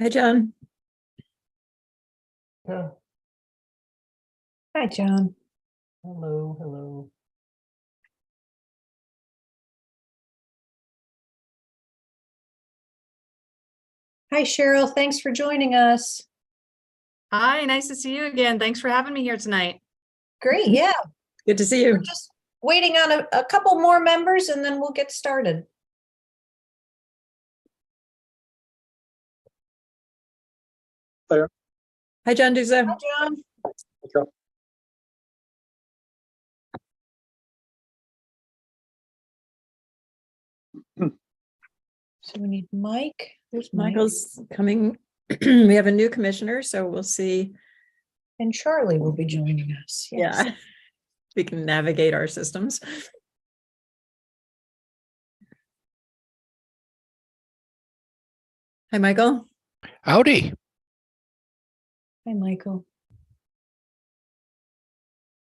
Hi, John. Yeah. Hi, John. Hello, hello. Hi, Cheryl. Thanks for joining us. Hi, nice to see you again. Thanks for having me here tonight. Great. Yeah. Good to see We're you. just waiting on a couple more members and then we'll get started. Hi, John Duza. Hi, John. So we need Mike. There's Mike. Michael's coming. We have a new commissioner, so we'll see. And Charlie will be joining us. Yes. Yeah, we can navigate our systems. Hi, Michael. Howdy. Hi, Michael.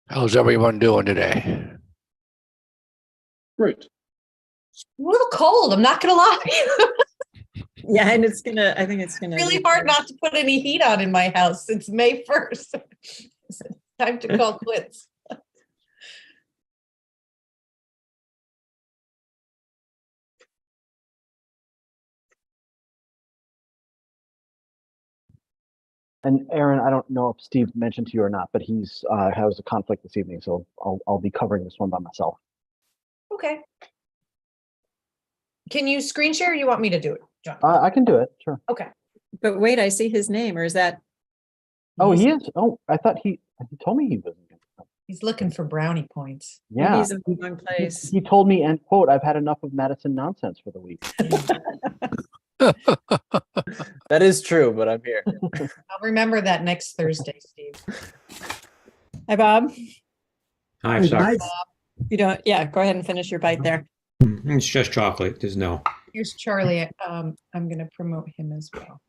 How's everyone doing today? Great. A little cold. I'm not going to lie. Yeah, and I think it's gonna Really be hard not to put any heat on in my house since May 1st. It's time to call quits. And Aaron, I don't know if Steve mentioned to you or not, but he's has a conflict this evening, so I'll be covering this one by myself. Okay. Can you screen share or you want me to do it, John? I can do it, sure. Okay. But wait, I see his name, or is that? Oh, he is. Oh, I thought he told me he wasn't. He's looking for brownie points. Maybe Yeah, he's in the wrong place. he told me, and quote, "I've had enough of Madison nonsense for the week." That is true, but I'm here. I'll remember that next Thursday, Steve. Hi, Bob. Hi, I'm sorry. You don't, yeah, go ahead and finish your bite there. It's just chocolate. There's no. Here's Charlie. I'm going to promote him as well.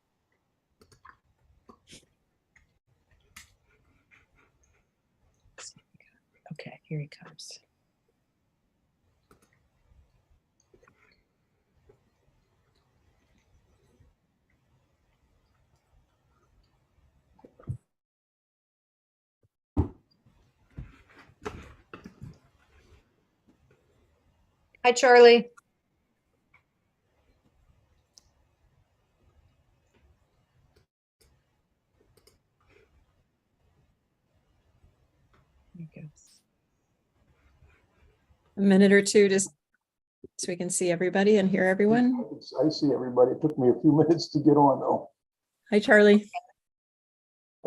Okay, here he comes. Hi, Charlie. Here he goes. A minute or two just so we can see everybody and hear everyone. I see everybody. It took me a few minutes to get on though. Hi, Charlie.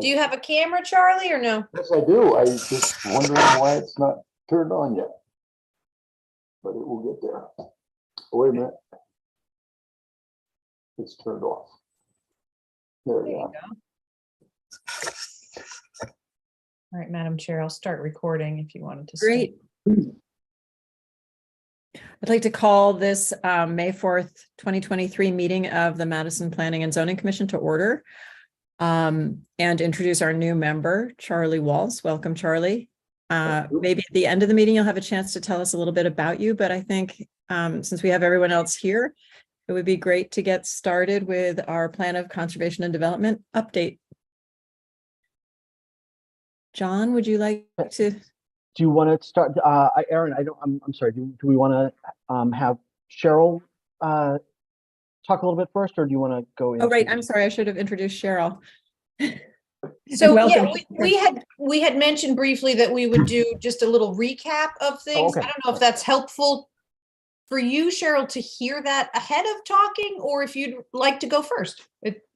Do you have a camera, Charlie, or no? Yes, I do. I was just wondering why it's not turned on yet. But it will get there. Oh, wait a minute. It's turned off. There we go. All right, Madam Chair, I'll start recording if you wanted to. start. Great. I'd like to call this May 4th, 2023 meeting of the Madison Planning and Zoning Commission to order and introduce our new member, Charlie Walls. Welcome, Charlie. Maybe at the end of the meeting, you'll have a chance to tell us a little bit about you, but I think since we have everyone else here, it would be great to get started with our plan of conservation and development update. John, would you like to? Do you want to start, Aaron? I'm sorry. Do we want to have Cheryl talk a little bit first, or do you want to go? Oh, right. I'm sorry. I should have introduced Cheryl. So Welcome. yeah, we had mentioned briefly that we would do just a little recap of things. okay. I don't know if that's helpful for you, Cheryl, to hear that ahead of talking, or if you'd like to go first.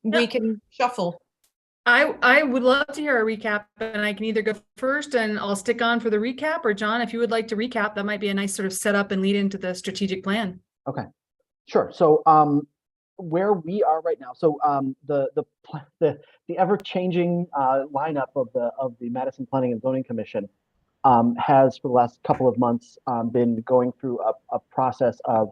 We can shuffle. I would love to hear a recap, and I can either go first and I'll stick on for the recap, or John, if you would like to recap, that might be a nice sort of setup and lead into the strategic plan. Okay, sure. So where we are right now, so the ever-changing lineup of the Madison Planning and Zoning Commission has for the last couple of months been going through a process of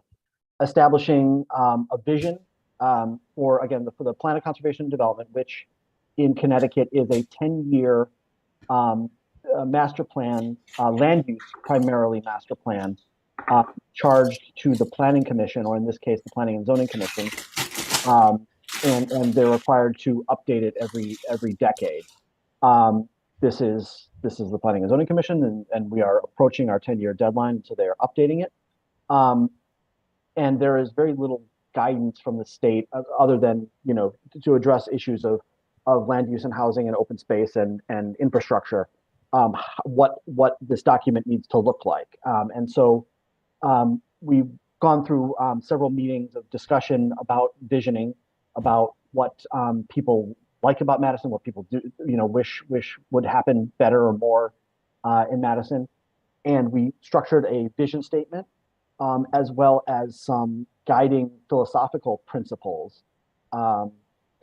establishing a vision for the plan of conservation and development, which in Connecticut is a 10-year master plan, land use primarily master plan, charged to the Planning Commission, or in this case, the Planning and Zoning Commission, and they're required to update it every decade. This is the Planning and Zoning Commission, and we are approaching our 10-year deadline, so they are updating it. And there is very little guidance from the state other than, you know, to address issues of land use and housing and open space and infrastructure, what this document needs to look like. And so we've gone through several meetings of discussion about visioning, about what people like about Madison, what people do, you know, wish would happen better or more in Madison. And we structured a vision statement, as well as some guiding philosophical principles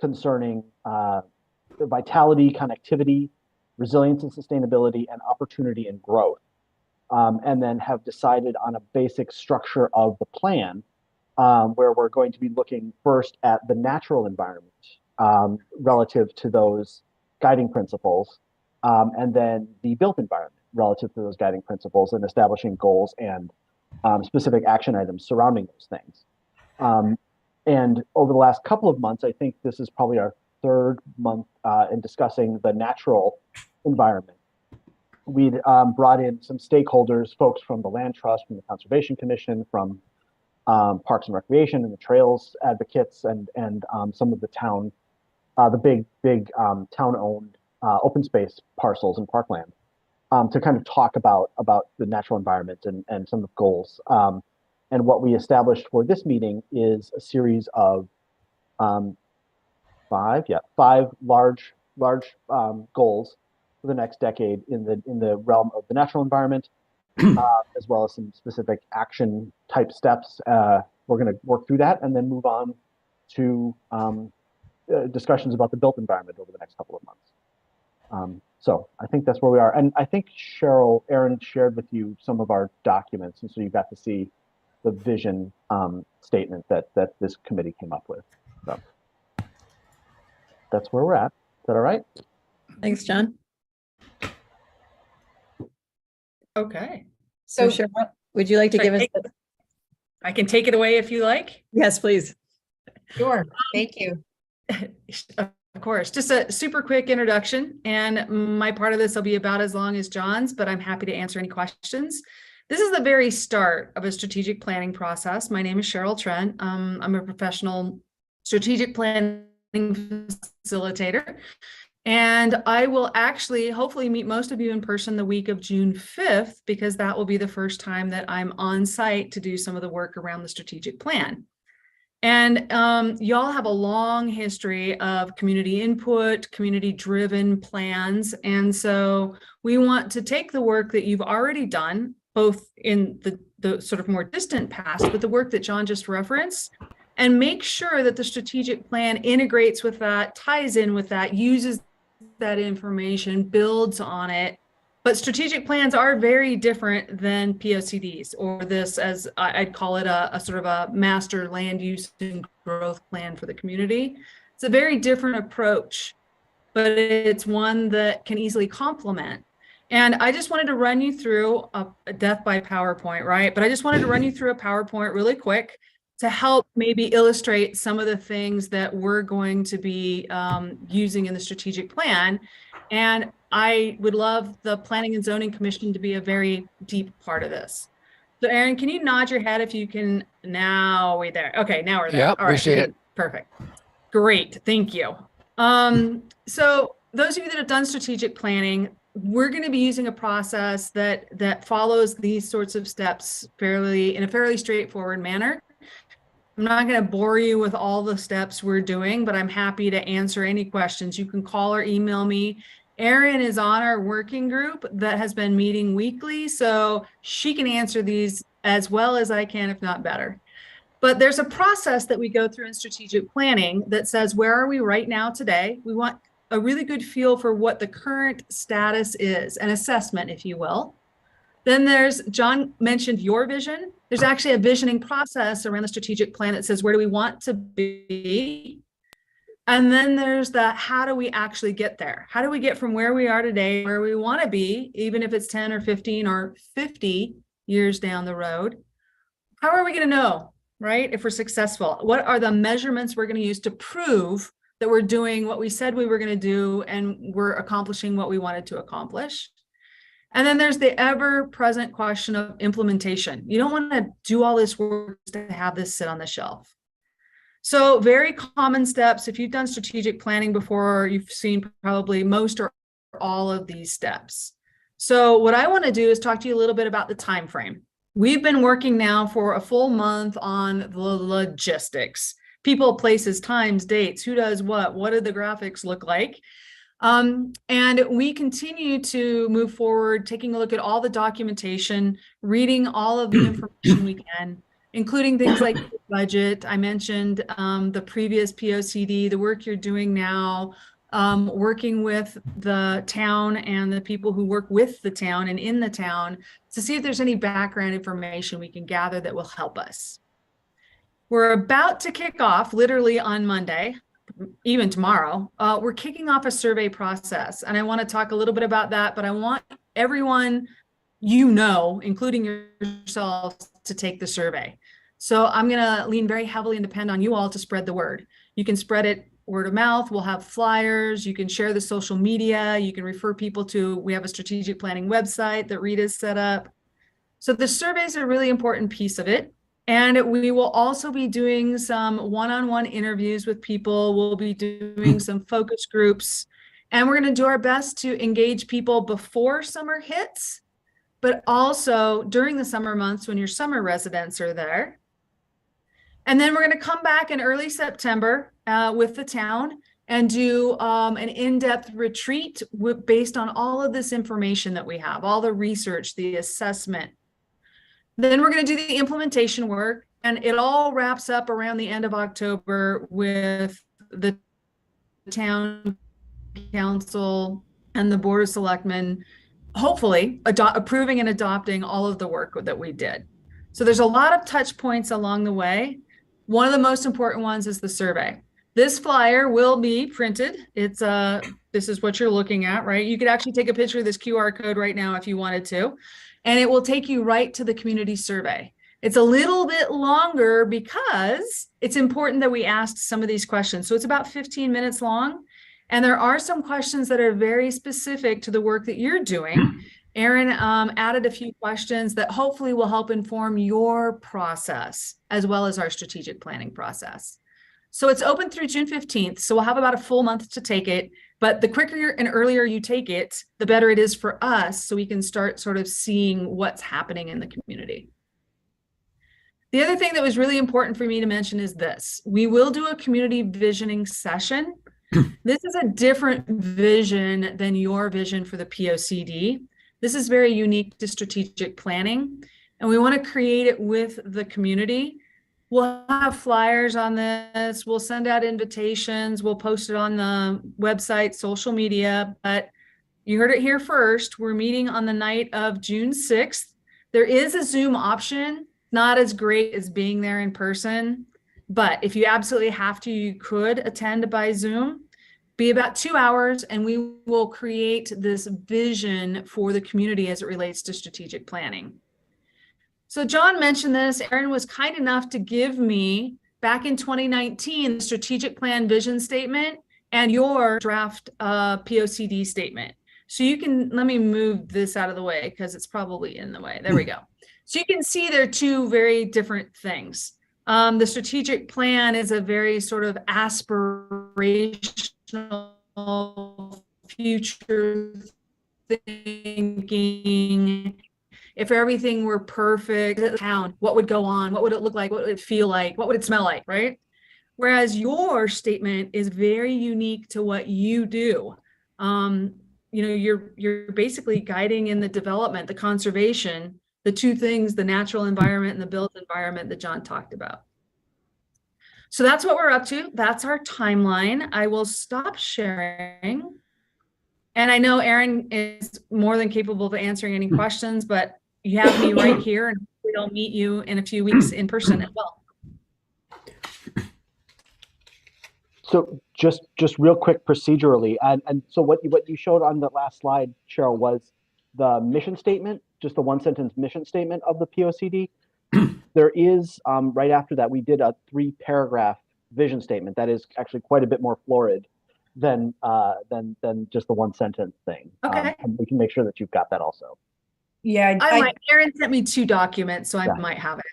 concerning vitality, connectivity, resilience and sustainability, and opportunity and growth. And then have decided on a basic structure of the plan, where we're going to be looking first at the natural environment relative to those guiding principles, and then the built environment relative to those guiding principles, and establishing goals and specific action items surrounding those things. And over the last couple of months, I think this is probably our third month in discussing the natural environment. We'd brought in some stakeholders, folks from the Land Trust, from the Conservation Commission, from Parks and Recreation and the Trails advocates, and some of the town, the big town-owned open space parcels and parkland, to kind of talk about the natural environment and some of the goals. And what we established for this meeting is a series of five large goals for the next decade in the realm of the natural environment, as well as some specific action type steps. We're going to work through that and then move on to discussions about the built environment over the next couple of months. So I think that's where we are. And I think Aaron shared with you some of our documents, and so you got to see the vision statement that this committee came up with. So that's where we're at. Is that all right? Thanks, John. Okay. So So Cheryl, would you like to give us? I can take it away if you like. Yes, please. sure, thank you. Of course, just a super quick introduction, and my part of this will be about as long as John's, but I'm happy to answer any questions. This is the very start of a strategic planning process. My name is Cheryl Trent. I'm a professional strategic planning facilitator, and I will actually hopefully meet most of you in person the week of June 5th, because that will be the first time that I'm on site to do some of the work around the strategic plan. And y'all have a long history of community input, community-driven plans. And so we want to take the work that you've already done, both in the sort of more distant past, but the work that John just referenced, and make sure that the strategic plan integrates with that, ties in with that, uses that information, builds on it. But strategic plans are very different than POCDs, or this, as I'd call it, a sort of a master land use and growth plan for the community. It's a very different approach, but it's one that can easily complement. And I just wanted to run you through a death by PowerPoint, right? But I just wanted to run you through a PowerPoint really quick to help maybe illustrate some of the things that we're going to be using in the strategic plan. And I would love the Planning and Zoning Commission to be a very deep part of this. So Aaron, can you nod your head if you can? Now we're there. Okay, now we're there. Yep, All we right, see it. Perfect. Great, thank you. So those of you that have done strategic planning, we're going to be using a process that follows these sorts of steps in a fairly straightforward manner. I'm not going to bore you with all the steps we're doing, but I'm happy to answer any questions. You can call or email me. Erin is on our working group that has been meeting weekly, so she can answer these as well as I can, if not better. But there's a process that we go through in strategic planning that says, where are we right now today? We want a really good feel for what the current status is, an assessment, if you will. Then John mentioned your vision. There's actually a visioning process around the strategic plan that says, where do we want to be? And then there's how do we actually get there? How do we get from where we are today, where we want to be, even if it's 10 or 15 or 50 years down the road? How are we going to know right? If we're successful, what are the measurements we're going to use to prove that we're doing what we said we were going to do and we're accomplishing what we wanted to accomplish? And then there's the ever-present question of implementation. You don't want to do all this work to have this sit on the shelf. So very common steps. If you've done strategic planning before, you've seen probably most or all of these steps. So what I want to do is talk to you a little bit about the time frame. We've been working now for a full month on the logistics. People, places, times, dates, who does what do the graphics look like? And we continue to move forward, taking a look at all the documentation, reading all of the information we can, including things like the budget. I mentioned the previous POCD, the work you're doing now, working with the town and the people who work with the town and in the town to see if there's any background information we can gather that will help us. We're about to kick off, literally on Monday, even tomorrow, we're kicking off a survey process. And I want to talk a little bit about that, but I want everyone, including yourselves, to take the survey. So I'm going to lean very heavily and depend on you all to spread the word. You can spread it word of mouth. We'll have flyers. You can share the social media. You can refer people to, we have a strategic planning website that Rita's set up. So the survey is a really important piece of it. And we will also be doing some one-on-one interviews with people. We'll be doing some focus groups, and we're going to do our best to engage people before summer hits, but also during the summer months when your summer residents are there. And then we're going to come back in early September with the town and do an in-depth retreat based on all of this information that we have, all the research, the assessment. Then we're going to do the implementation work, and it all wraps up around the end of October with the town council and the board of selectmen, hopefully approving and adopting all of the work that we did. So there's a lot of touch points along the way. One of the most important ones is the survey. This flyer will be printed. It's this is what you're looking at, right? You could actually take a picture of this QR code right now if you wanted to. And it will take you right to the community survey. It's a little bit longer because it's important that we ask some of these questions. So it's about 15 minutes long. And there are some questions that are very specific to the work that you're doing. Erin added a few questions that hopefully will help inform your process as well as our strategic planning process. So it's open through June 15th. So we'll have about a full month to take it. But the quicker and earlier you take it, the better it is for us, so we can start sort of seeing what's happening in the community. The other thing that was really important for me to mention is this. We will do a community visioning session. This is a different vision than your vision for the POCD. This is very unique to strategic planning, and we want to create it with the community. We'll have flyers on this. We'll send out invitations. We'll post it on the website, social media, but you heard it here first. We're meeting on the night of June 6th. There is a Zoom option, not as great as being there in person, but if you absolutely have to, you could attend by Zoom. Be about 2 hours, and we will create this vision for the community as it relates to strategic planning. So John mentioned this. Erin was kind enough to give me, back in 2019, the strategic plan vision statement and your draft POCD statement. So you can, let me move this out of the way because it's probably in the way. There we go. So you can see they're two very different things. The strategic plan is a very sort of aspirational, future thinking. If everything were perfect, what would go on? What would it look like? What would it feel like? What would it smell like, right? Whereas your statement is very unique to what you do. You're basically guiding in the development, the conservation, the two things, the natural environment and the built environment that John talked about. So that's what we're up to. That's our timeline. I will stop sharing. And I know Erin is more than capable of answering any questions, but you have me right here, and we'll meet you in a few weeks in person as well. So just real quick procedurally, and so what you showed on the last slide, Cheryl, was the mission statement, just the one sentence mission statement of the POCD. there is, right after that, we did a 3-paragraph vision statement that is actually quite a bit more florid than just the 1-sentence thing. Okay. And we can make sure that you've got that also. Yeah, I might, Aaron sent me 2 documents, so I Yeah. might have it.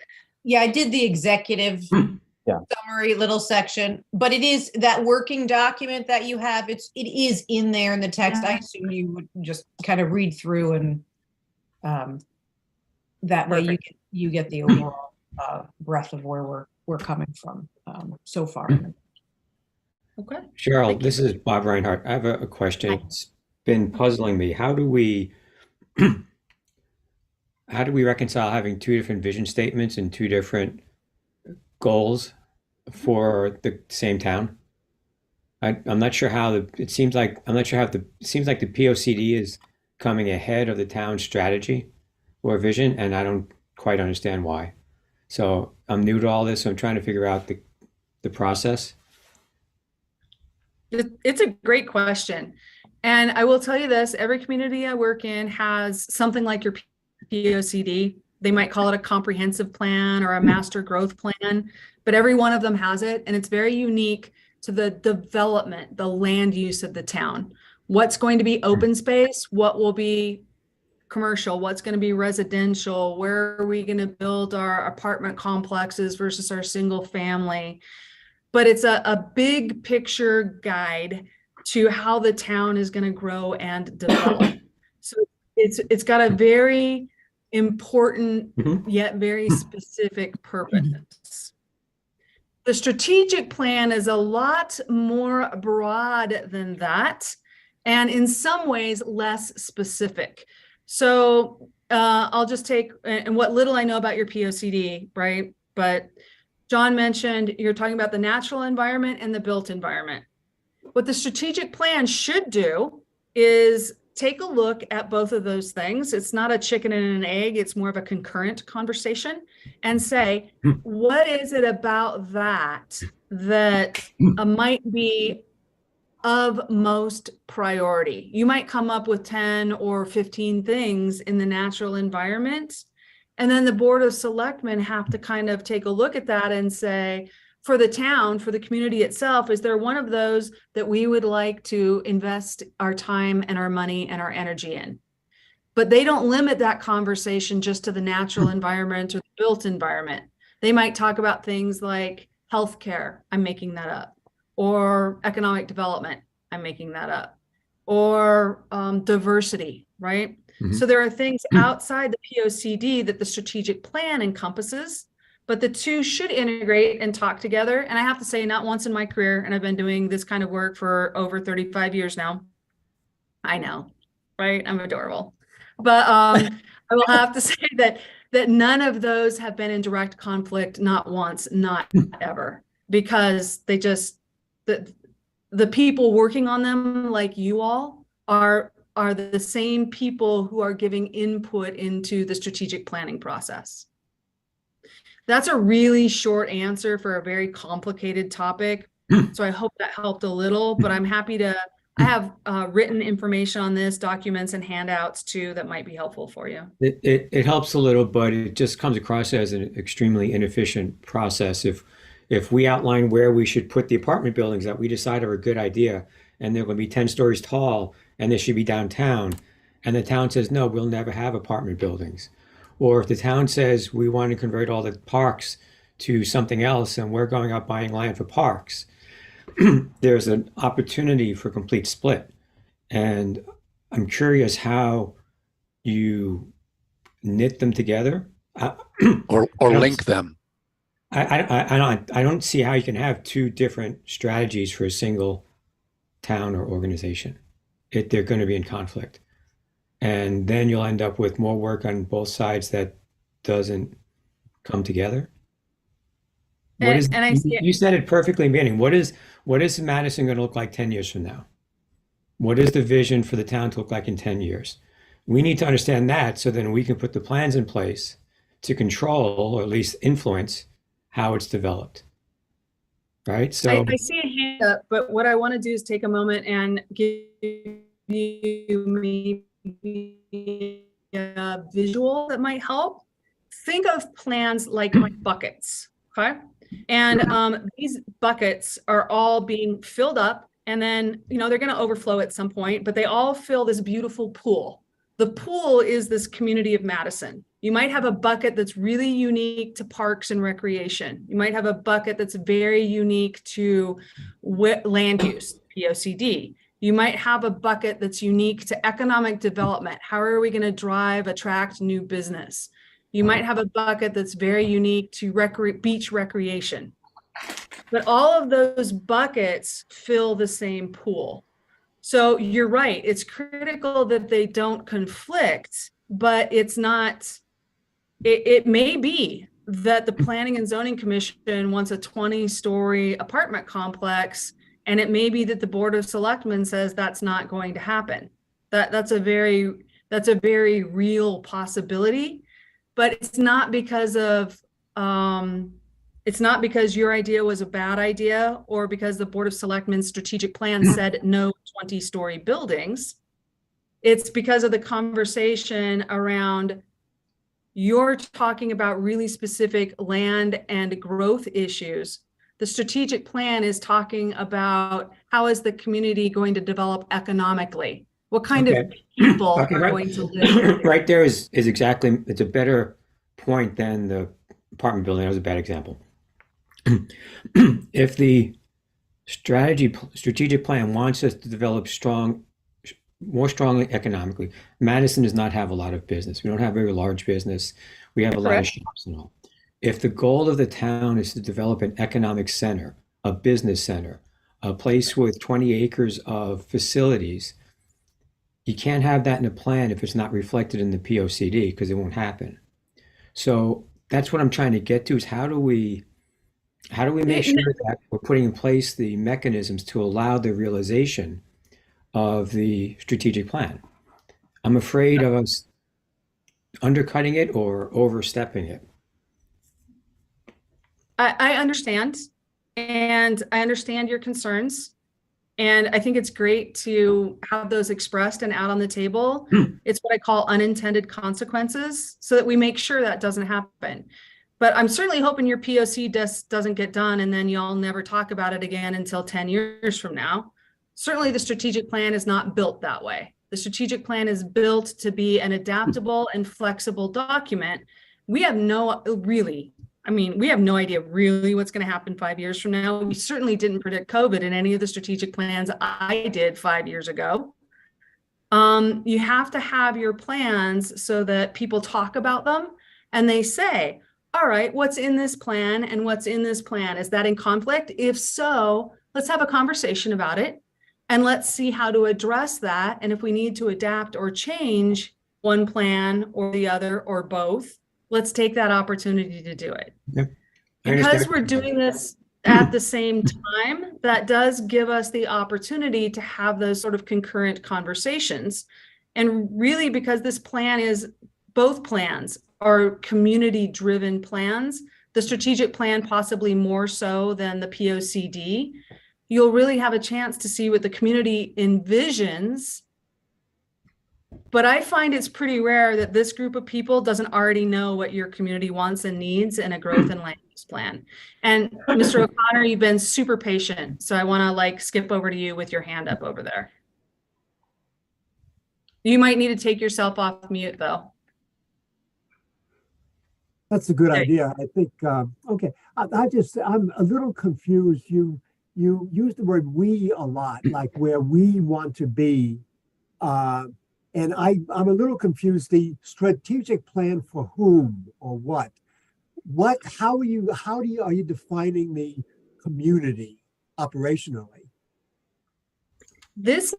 yeah, I did the executive Yeah. summary little section, but it is that working document that you have, it is in there in the text. I assume you would just kind of read through and that way Perfect. you get the overall breadth of where we're coming from so far. Okay. Cheryl, Thank you. this is Bob Reinhardt. I have a question. Hi. It's been puzzling me. How do we reconcile having 2 different vision statements and 2 different goals for the same town? I'm not sure how it seems like the POCD is coming ahead of the town's strategy or vision, and I don't quite understand why. So I'm new to all this, so I'm trying to figure out the process. It's a great question. And I will tell you this, every community I work in has something like your POCD. They might call it a comprehensive plan or a master growth plan, but every one of them has it. And it's very unique to the development, the land use of the town. What's going to be open space? What will be commercial? What's going to be residential? Where are we going to build our apartment complexes versus our single family? But it's a big picture guide to how the town is going to grow and develop. So it's got a very important yet very specific purpose. The strategic plan is a lot more broad than that, and in some ways less specific. So I'll just take, and what little I know about your POCD, right? But John mentioned you're talking about the natural environment and the built environment. What the strategic plan should do is take a look at both of those things. It's not a chicken and an egg, it's more of a concurrent conversation, and say, what is it about that might be of most priority? You might come up with 10 or 15 things in the natural environment, and then the Board of Selectmen have to kind of take a look at that and say, for the town, for the community itself, is there one of those that we would like to invest our time and our money and our energy in? But they don't limit that conversation just to the natural environment or the built environment. They might talk about things like healthcare, I'm making that up, or economic development, I'm making that up, or diversity, right? So there are things outside the POCD that the strategic plan encompasses, but the two should integrate and talk together. And I have to say, not once in my career, and I've been doing this kind of work for over 35 years now. I know, right? I'm adorable. But I will have to say that none of those have been in direct conflict, not once, not ever, because they just, the people working on them, like you all, are the same people who are giving input into the strategic planning process. That's a really short answer for a very complicated topic. So I hope that helped a little, but I'm happy to, I have written information on this, documents and handouts too, that might be helpful for you. It helps a little, but it just comes across as an extremely inefficient process. If we outline where we should put the apartment buildings that we decide are a good idea, and they're going to be 10 stories tall, and they should be downtown, and the town says, no, we'll never have apartment buildings. Or if the town says we want to convert all the parks to something else and we're going out buying land for parks, there's an opportunity for complete split. And I'm curious how you knit them together. or link them. I don't see how you can have 2 different strategies for a single town or organization. They're going to be in conflict. And then you'll end up with more work on both sides that doesn't come together. You said it perfectly in the beginning. What is Madison going to look like 10 years from now? What is the vision for the town to look like in 10 years? We need to understand that so then we can put the plans in place to control or at least influence how it's developed. Right? So I see a hand up, but what I want to do is take a moment and give you maybe a visual that might help. think of plans like buckets, okay? And these buckets are all being filled up, and then, you know, they're going to overflow at some point, but they all fill this beautiful pool. The pool is this community of Madison. You might have a bucket that's really unique to parks and recreation. You might have a bucket that's very unique to land use, POCD. You might have a bucket that's unique to economic development. How are we going to attract new business? You might have a bucket that's very unique to beach recreation. But all of those buckets fill the same pool. So you're right, it's critical that they don't conflict, but it's not, it may be that the Planning and Zoning Commission wants a 20-story apartment complex, and it may be that the Board of Selectmen says that's not going to happen. That's a very real possibility, but it's not because of it's not because your idea was a bad idea or because the Board of Selectmen's strategic plan said no 20-story buildings. It's because of the conversation around you're talking about really specific land and growth issues. The strategic plan is talking about how is the community going to develop economically? What kind of people are going to live? Right there is exactly, it's a better point than the apartment building. That was a bad example. If the strategic plan wants us to develop more strongly economically, Madison does not have a lot of business. We don't have very large business. We have a lot of shops and all. If the goal of the town is to develop an economic center, a business center, a place with 20 acres of facilities, you can't have that in a plan if it's not reflected in the POCD, because it won't happen. So that's what I'm trying to get to, is how do we make sure that we're putting in place the mechanisms to allow the realization of the strategic plan? I'm afraid of us undercutting it or overstepping it. I understand, and I understand your concerns. And I think it's great to have those expressed and out on the table. It's what I call unintended consequences, so that we make sure that doesn't happen. But I'm certainly hoping your POC doesn't get done and then y'all never talk about it again until 10 years from now. Certainly the strategic plan is not built that way. The strategic plan is built to be an adaptable and flexible document. We have no idea really what's going to happen 5 years from now. We certainly didn't predict COVID in any of the strategic plans I did 5 years ago. You have to have your plans so that people talk about them and they say, all right, what's in this plan and what's in this plan? Is that in conflict? If so, let's have a conversation about it and let's see how to address that. And if we need to adapt or change one plan or the other or both, let's take that opportunity to do it. Yep. Because we're doing this at the same time, that does give us the opportunity to have those sort of concurrent conversations. And really, because this plan is, both plans are community-driven plans, the strategic plan possibly more so than the POCD, you'll really have a chance to see what the community envisions. But I find it's pretty rare that this group of people doesn't already know what your community wants and needs in a growth and land use plan. And Mr. O'Connor, you've been super patient. So I want to skip over to you with your hand up over there. You might need to take yourself off mute though. That's a good idea. I think, okay. I'm a little confused. You use the word we a lot, like where we want to be. And I'm a little confused. The strategic plan for whom or what? How are you defining the community operationally? This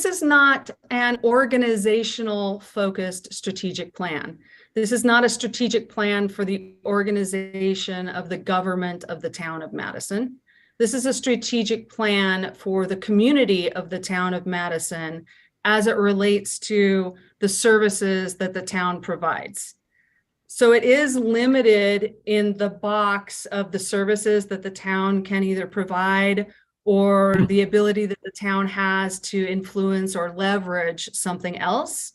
is not an organizational focused strategic plan. This is not a strategic plan for the organization of the government of the town of Madison. This is a strategic plan for the community of the town of Madison as it relates to the services that the town provides. So it is limited in the box of the services that the town can either provide or the ability that the town has to influence or leverage something else.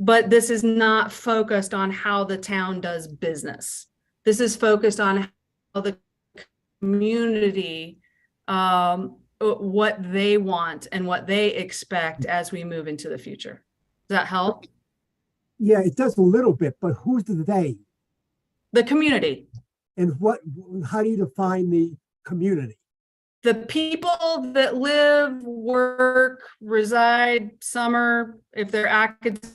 but this is not focused on how the town does business. This is focused on how the community, what they want and what they expect as we move into the future. Does that help? Yeah, it does a little bit, but who's the they? The community, And how do you define the community? the people that live, work, reside, summer, if they're academic,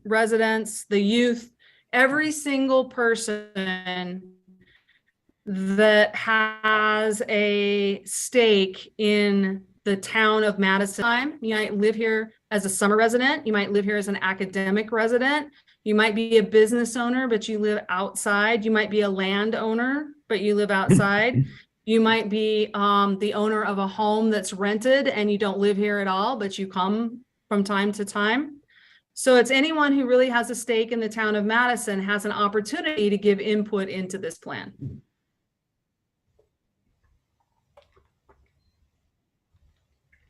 residents, the youth, every single person that has a stake in the town of Madison. You might live here as a summer resident. You might live here as an academic resident. You might be a business owner, but you live outside. You might be a landowner, but you live outside. You might be the owner of a home that's rented and you don't live here at all, but you come from time to time. So it's anyone who really has a stake in the town of Madison has an opportunity to give input into this plan.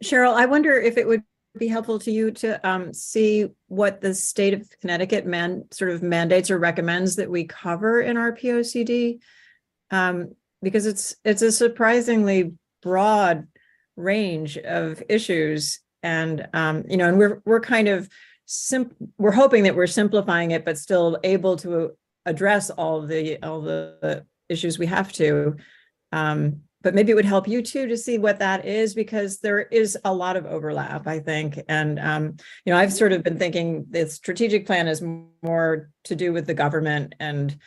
Cheryl, I wonder if it would be helpful to you to see what the state of Connecticut sort of mandates or recommends that we cover in our POCD, because it's a surprisingly broad range of issues, and and we're kind of we're hoping that we're simplifying it, but still able to address all the issues we have to. But maybe it would help you too to see what that is, because there is a lot of overlap, I think. And, I've sort of been thinking the strategic plan is more to do with the government and,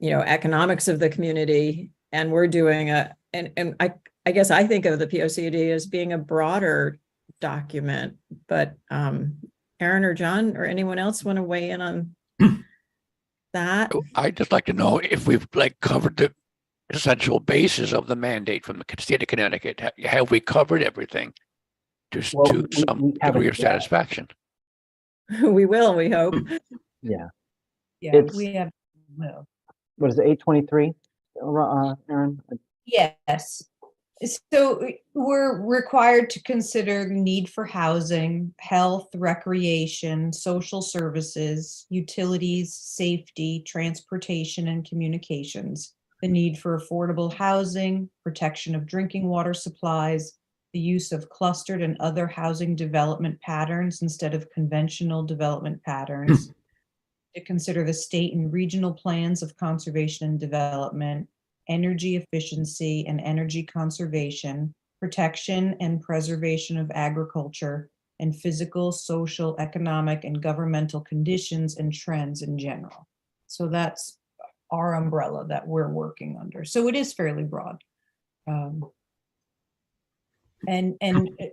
economics of the community. And we're doing and I guess I think of the POCD as being a broader document, but Aaron or John or anyone else want to weigh in on that? I'd just like to know if we've covered the essential basis of the mandate from the state of Connecticut. Have we covered everything to some degree of satisfaction? We will, we hope. Yeah. Yeah, It's- we have. No. What is it, 823, Aaron? Yes. So we're required to consider the need for housing, health, recreation, social services, utilities, safety, transportation, and communications, the need for affordable housing, protection of drinking water supplies, the use of clustered and other housing development patterns instead of conventional development patterns, to consider the state and regional plans of conservation and development, energy efficiency and energy conservation, protection and preservation of agriculture, and physical, social, economic, and governmental conditions and trends in general. So that's our umbrella that we're working under. So it is fairly broad. And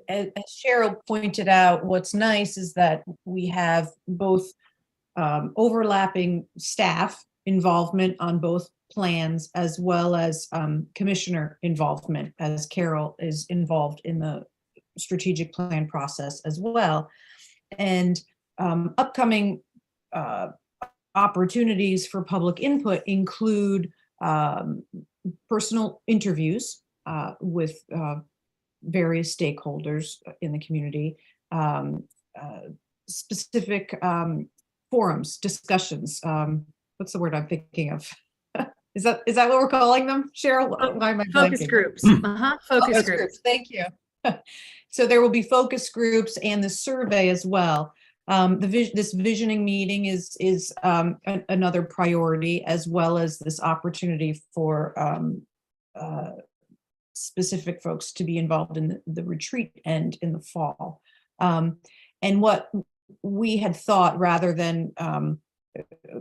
as Cheryl pointed out, what's nice is that we have both overlapping staff involvement on both plans, as well as commissioner involvement, as Carol is involved in the strategic plan process as well. And upcoming opportunities for public input include personal interviews with various stakeholders in the community, specific forums, discussions. What's the word I'm thinking of? Is that what we're calling them, Cheryl? Why am I Focus blanking? groups. Focus groups. Thank you. So there will be focus groups and the survey as well. This visioning meeting is another priority, as well as this opportunity for specific folks to be involved in the retreat and in the fall. And what we had thought, rather than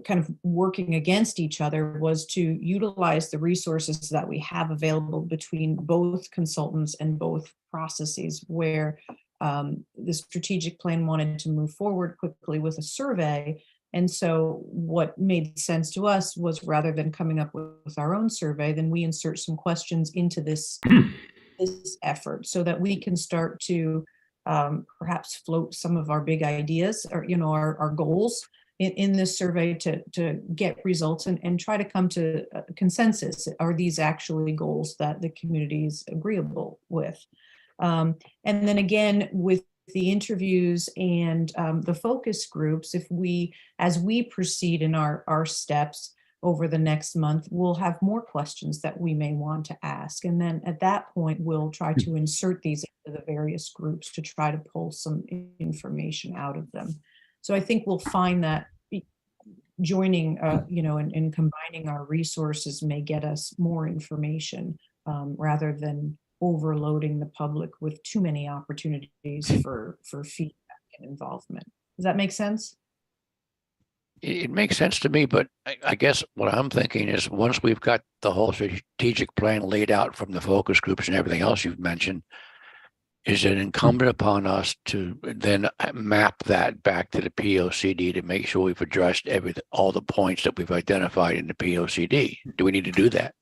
kind of working against each other, was to utilize the resources that we have available between both consultants and both processes, where the strategic plan wanted to move forward quickly with a survey. And so what made sense to us was, rather than coming up with our own survey, then we insert some questions into this effort, so that we can start to perhaps float some of our big ideas, or our goals in this survey, to get results and try to come to a consensus. Are these actually goals that the community is agreeable with? And then again, with the interviews and the focus groups, as we proceed in our steps over the next month, we'll have more questions that we may want to ask. And then at that point, we'll try to insert these into the various groups to try to pull some information out of them. So I think we'll find that joining, and combining our resources may get us more information rather than overloading the public with too many opportunities for feedback and involvement. Does that make sense? It makes sense to me, but I guess what I'm thinking is once we've got the whole strategic plan laid out from the focus groups and everything else you've mentioned, is it incumbent upon us to then map that back to the POCD to make sure we've addressed all the points that we've identified in the POCD? Do we need to do that?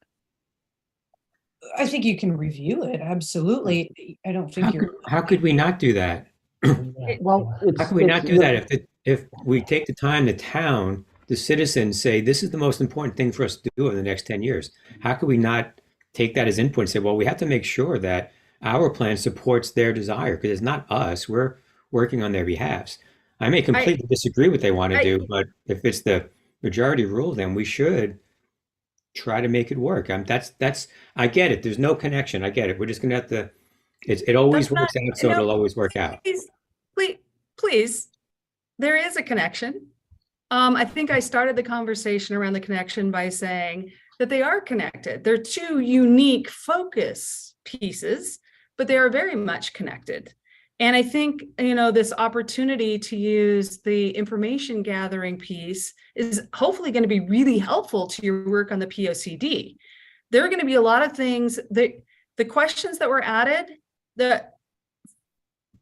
I think you can review it. Absolutely. I don't think How could we not do that? Well, How can we not do that if we take the time, the town, the citizens say, this is the most important thing for us to do over the next 10 years? How could we not take that as input and say, well, we have to make sure that our plan supports their desire, because it's not us, we're working on their behalves. I may completely disagree what they want to do, but if it's the majority rule, then we should try to make it work. I get it. There's no connection. I get it. We're just going to have to, it always works out, so it'll always work out. Please, there is a connection. I think I started the conversation around the connection by saying that they are connected. They're two unique focus pieces, but they are very much connected. And I think, this opportunity to use the information gathering piece is hopefully going to be really helpful to your work on the POCD. There are going to be a lot of things that the questions that were added, the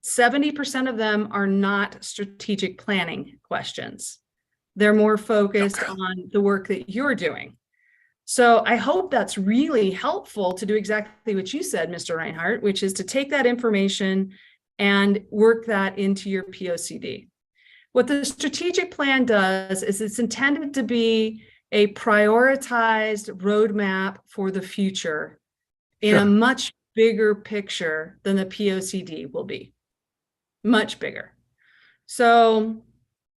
70% of them are not strategic planning questions. They're more focused on the work that you're doing. So I hope that's really helpful to do exactly what you said, Mr. Reinhardt, which is to take that information and work that into your POCD. What the strategic plan does is it's intended to be a prioritized roadmap for the future in a much bigger picture than the POCD will be. Much bigger. So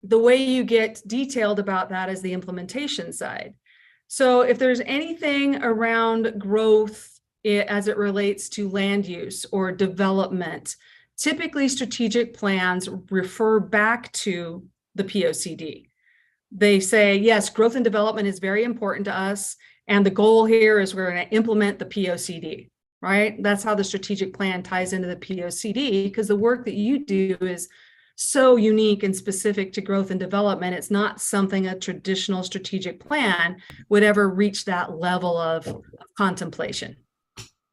the way you get detailed about that is the implementation side. So if there's anything around growth as it relates to land use or development, typically strategic plans refer back to the POCD. They say, yes, growth and development is very important to us. And the goal here is we're going to implement the POCD, right? That's how the strategic plan ties into the POCD, because the work that you do is so unique and specific to growth and development. It's not something a traditional strategic plan would ever reach that level of contemplation.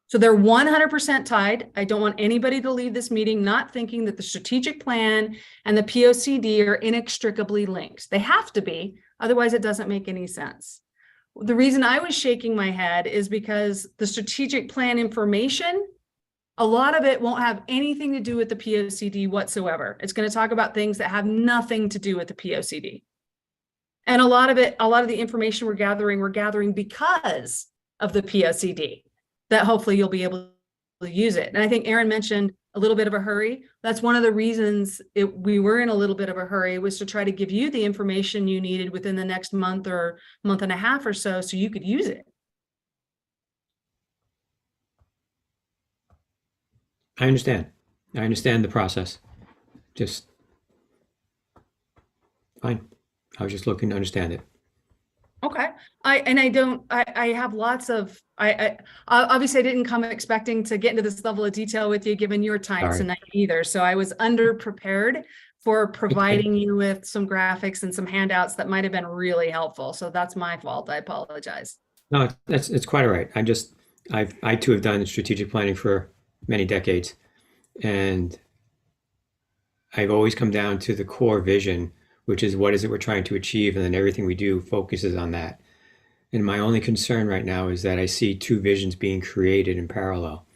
So they're 100% tied. I don't want anybody to leave this meeting not thinking that the strategic plan and the POCD are inextricably linked. They have to be, otherwise it doesn't make any sense. The reason I was shaking my head is because the strategic plan information, a lot of it won't have anything to do with the POCD whatsoever. It's going to talk about things that have nothing to do with the POCD. And a lot of the information we're gathering because of the POCD, that hopefully you'll be able to use it. And I think Aaron mentioned a little bit of a hurry. That's one of the reasons we were in a little bit of a hurry, was to try to give you the information you needed within the next month or month and a half or so you could use it. I understand. I understand the process. Just fine. I was just looking to understand it. Okay. I have lots of, obviously I didn't come expecting to get into this level of detail with you given your time tonight either. So I was underprepared for providing you with some graphics and some handouts that might've been really helpful. So that's my fault. I apologize. No, it's quite all right. I too have done strategic planning for many decades, and I've always come down to the core vision, which is what is it we're trying to achieve, and then everything we do focuses on that. And my only concern right now is that I see two visions being created in parallel,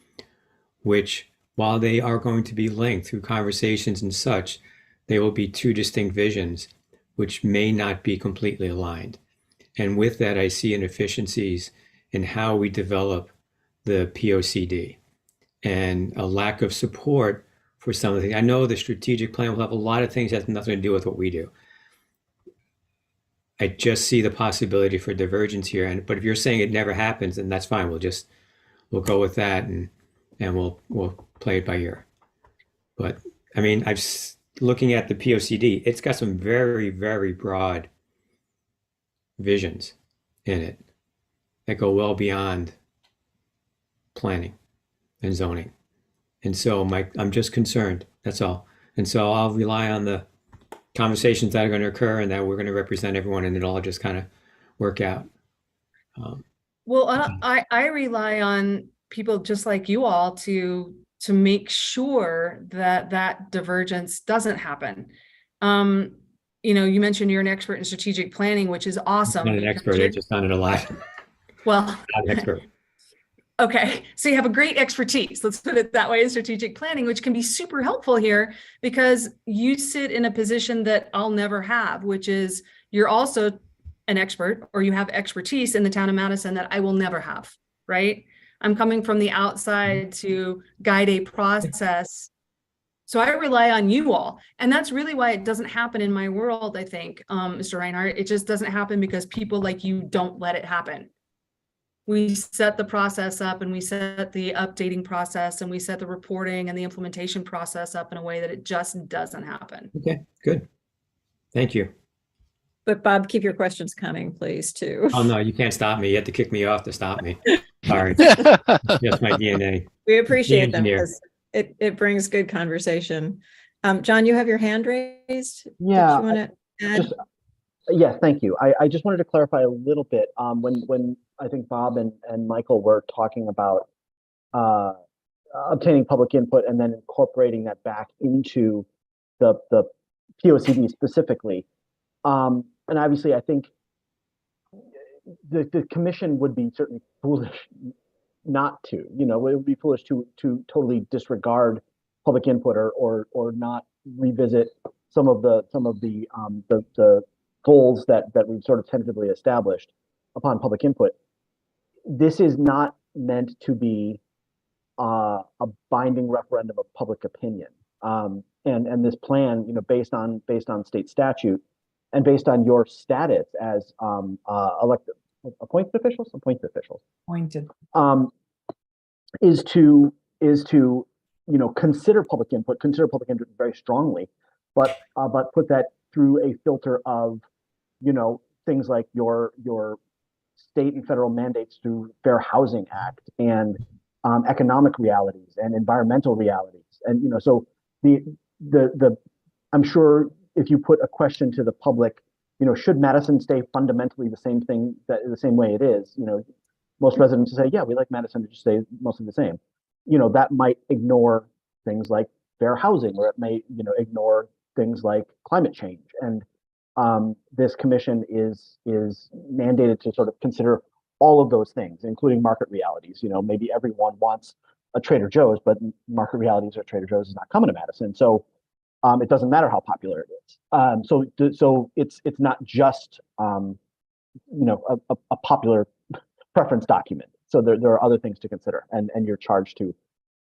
which, while they are going to be linked through conversations and such, they will be two distinct visions which may not be completely aligned. And with that, I see inefficiencies in how we develop the POCD and a lack of support for some of the things. I know the strategic plan will have a lot of things that have nothing to do with what we do. I just see the possibility for divergence here. But if you're saying it never happens, then that's fine. We'll go with that and we'll play it by ear. But I mean, looking at the POCD, it's got some very, very broad visions in it that go well beyond planning and zoning. And so I'm just concerned, that's all. And so I'll rely on the conversations that are going to occur and that we're going to represent everyone and it'll all just kind of work out. Well, I rely on people just like you all to make sure that divergence doesn't happen. You know, you mentioned you're an expert in strategic planning, which is awesome. I'm not an expert, I just done it a lot. Well, Not an expert. okay, so you have a great expertise, let's put it that way, in strategic planning, which can be super helpful here because you sit in a position that I'll never have, which is you're also an expert or you have expertise in the town of Madison that I will never have, right? I'm coming from the outside to guide a process. So I rely on you all. And that's really why it doesn't happen in my world, I think, Mr. Reinhardt. It just doesn't happen because people like you don't let it happen. We set the process up and we set the updating process and we set the reporting and the implementation process up in a way that it just doesn't happen. Okay, good. Thank you. But Bob, keep your questions coming, please, too. Oh, no, you can't stop me. You have to kick me off to stop me. Sorry. Just my DNA. We appreciate them engineer. because it brings good conversation. John, you have your hand raised? Yeah, Did you want to add? Yes, thank you. I just wanted to clarify a little bit. When I think Bob and Michael were talking about obtaining public input and then incorporating that back into the POCD specifically. And obviously, I think the commission would be certainly foolish not to. You know, it would be foolish to totally disregard public input or not revisit some of the goals that we've sort of tentatively established upon public input. This is not meant to be a binding referendum of public opinion. And this plan, you know, based on state statute and based on your status as appointed officials, Pointed. is to you know, consider public input very strongly, but put that through a filter of, you know, things like your state and federal mandates through Fair Housing Act and economic realities and environmental realities. And, you know, so the I'm sure if you put a question to the public, you know, should Madison stay fundamentally the same way it is, you know, most residents say, yeah, we like Madison to just stay mostly the same. You know, that might ignore things like fair housing, or it may, you know, ignore things like climate change. And this commission is mandated to sort of consider all of those things, including market realities. You know, maybe everyone wants a Trader Joe's, but market realities or Trader Joe's is not coming to Madison. So it doesn't matter how popular it is. So it's not just you know, a popular preference document. So there are other things to consider, and you're charged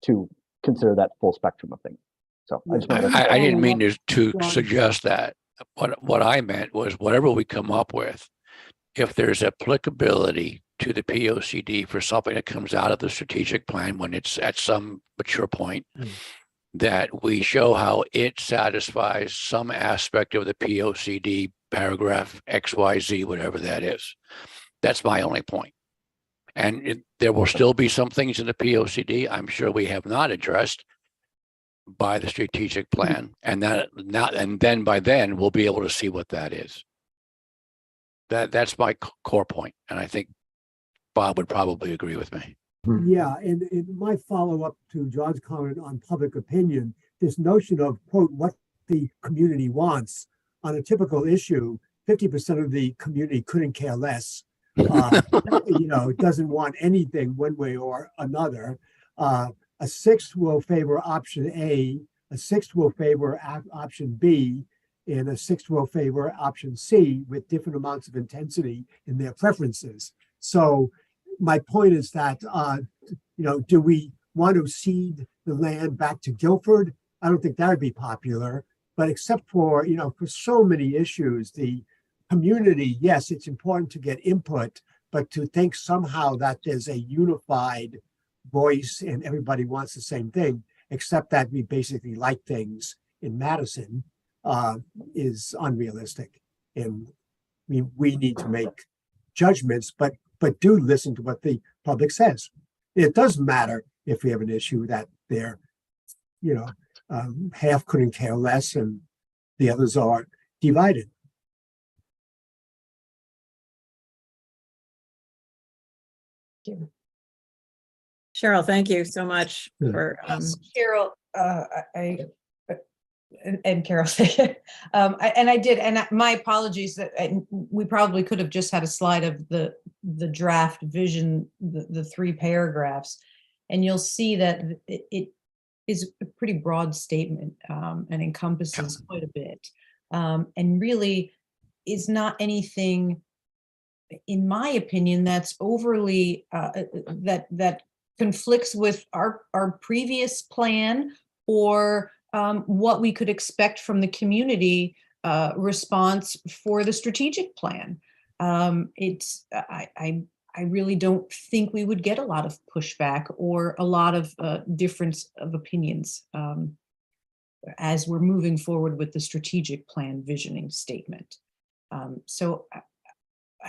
to consider that full spectrum of things. So I just wanted to I didn't mean to suggest that. What I meant was whatever we come up with, if there's applicability to the POCD for something that comes out of the strategic plan when it's at some mature point, that we show how it satisfies some aspect of the POCD paragraph XYZ, whatever that is. That's my only point. And there will still be some things in the POCD I'm sure we have not addressed by the strategic plan, and then by then we'll be able to see what that is. That's my core point, and I think Bob would probably agree with me. Yeah, and my follow-up to John's comment on public opinion, this notion of, quote, what the community wants on a typical issue, 50% of the community couldn't care less. You know, doesn't want anything one way or another. A sixth will favor option A, a sixth will favor option B, and a sixth will favor option C with different amounts of intensity in their preferences. So my point is that, you know, do we want to cede the land back to Guilford I don't think that would be popular. But except for, for so many issues, the community, yes, it's important to get input, but to think somehow that there's a unified voice and everybody wants the same thing, except that we basically like things in Madison, is unrealistic. And we need to make judgments, but do listen to what the public says. It doesn't matter if we have an issue that they're, half couldn't care less and the others are divided. Cheryl, thank you so much Yeah. for, Carol, and Carol, I did, and my apologies that we probably could have just had a slide of the draft vision, the 3 paragraphs, and you'll see that it is a pretty broad statement, and encompasses quite a bit, and really is not anything, in my opinion, that's overly that conflicts with our previous plan or what we could expect from the community response for the strategic plan. I really don't think we would get a lot of pushback or a lot of difference of opinions as we're moving forward with the strategic plan visioning statement. So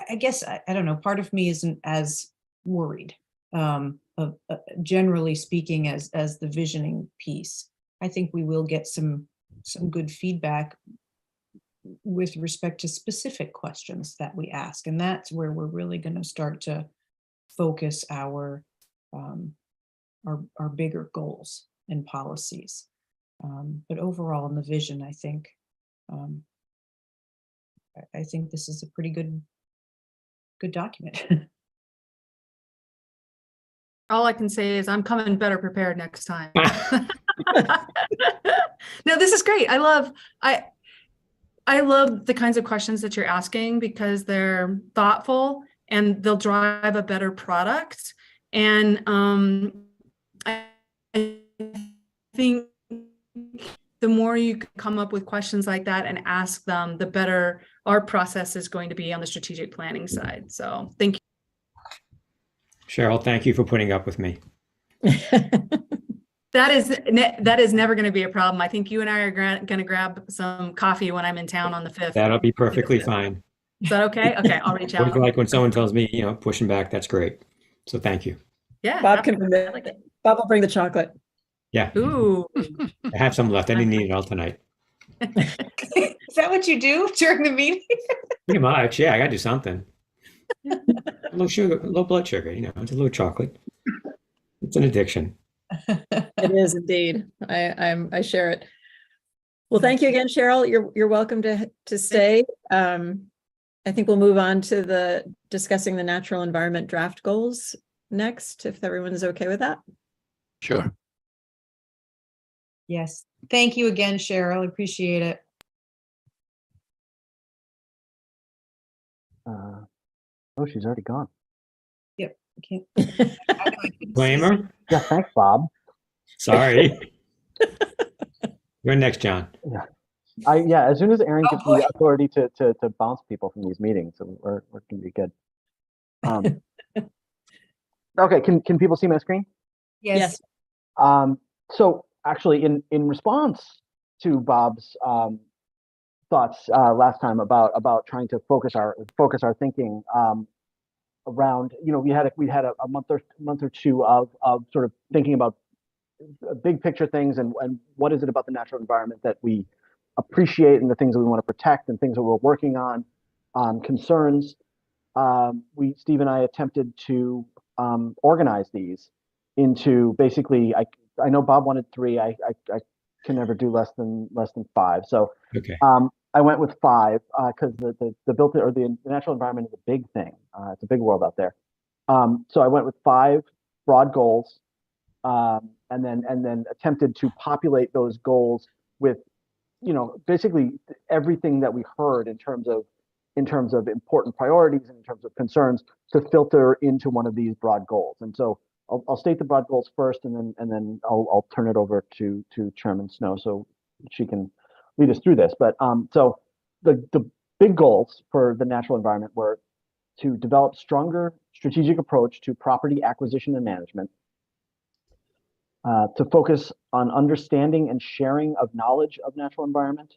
I guess, I don't know, part of me isn't as worried of generally speaking as the visioning piece. I think we will get some good feedback with respect to specific questions that we ask. And that's where we're really going to start to focus our bigger goals and policies. But overall in the vision, I think this is a pretty good document. All I can say is I'm coming better prepared next time. No, this is great. I love the kinds of questions that you're asking because they're thoughtful and they'll drive a better product. And I think the more you can come up with questions like that and ask them, the better our process is going to be on the strategic planning side. So thank you. Cheryl, thank you for putting up with me. That is never going to be a problem. I think you and I are going to grab some coffee when I'm in town on the 5th. That'll be perfectly fine. Is that okay? Okay, I'll reach out. Like when someone tells me, pushing back, that's great. So thank you. Yeah, Bob can absolutely. I like it. Bob will bring the chocolate. Yeah. Ooh. I have some left. I didn't need it all tonight. Is that what you do during the meeting? Pretty much. Yeah, I got to do something. Low sugar, low blood sugar, it's a little chocolate. It's an addiction. It is indeed. I share it. Well, thank you again, Cheryl. You're welcome to stay. I think we'll move on to the discussing the natural environment draft goals next, if everyone is okay with that. Sure. Yes. Thank you again, Cheryl. Appreciate it. Oh, she's already gone. Yep. I can't. I know I couldn't see Blame her? Yeah, thanks, Bob. Sorry. You're next, John. As soon as Aaron Oh, gets boy. the authority to bounce people from these meetings, we're gonna be good. Okay, can people see my screen? Yes. So actually, in response to Bob's thoughts last time about trying to focus our thinking around, we had a month or two of sort of thinking about big picture things and what is it about the natural environment that we appreciate and the things that we want to protect and things that we're working on, concerns. Steve and I attempted to organize these into basically, I know Bob wanted 3. I can never do less than 5. So Okay. I went with 5 because the built or the natural environment is a big thing. It's a big world out there. So I went with 5 broad goals, and then attempted to populate those goals with, basically everything that we heard in terms of important priorities and in terms of concerns to filter into one of these broad goals. And so I'll state the broad goals first, and then I'll turn it over to Chairman Snow so she can lead us through this. But so the big goals for the natural environment were to develop stronger strategic approach to property acquisition and management, to focus on understanding and sharing of knowledge of natural environment,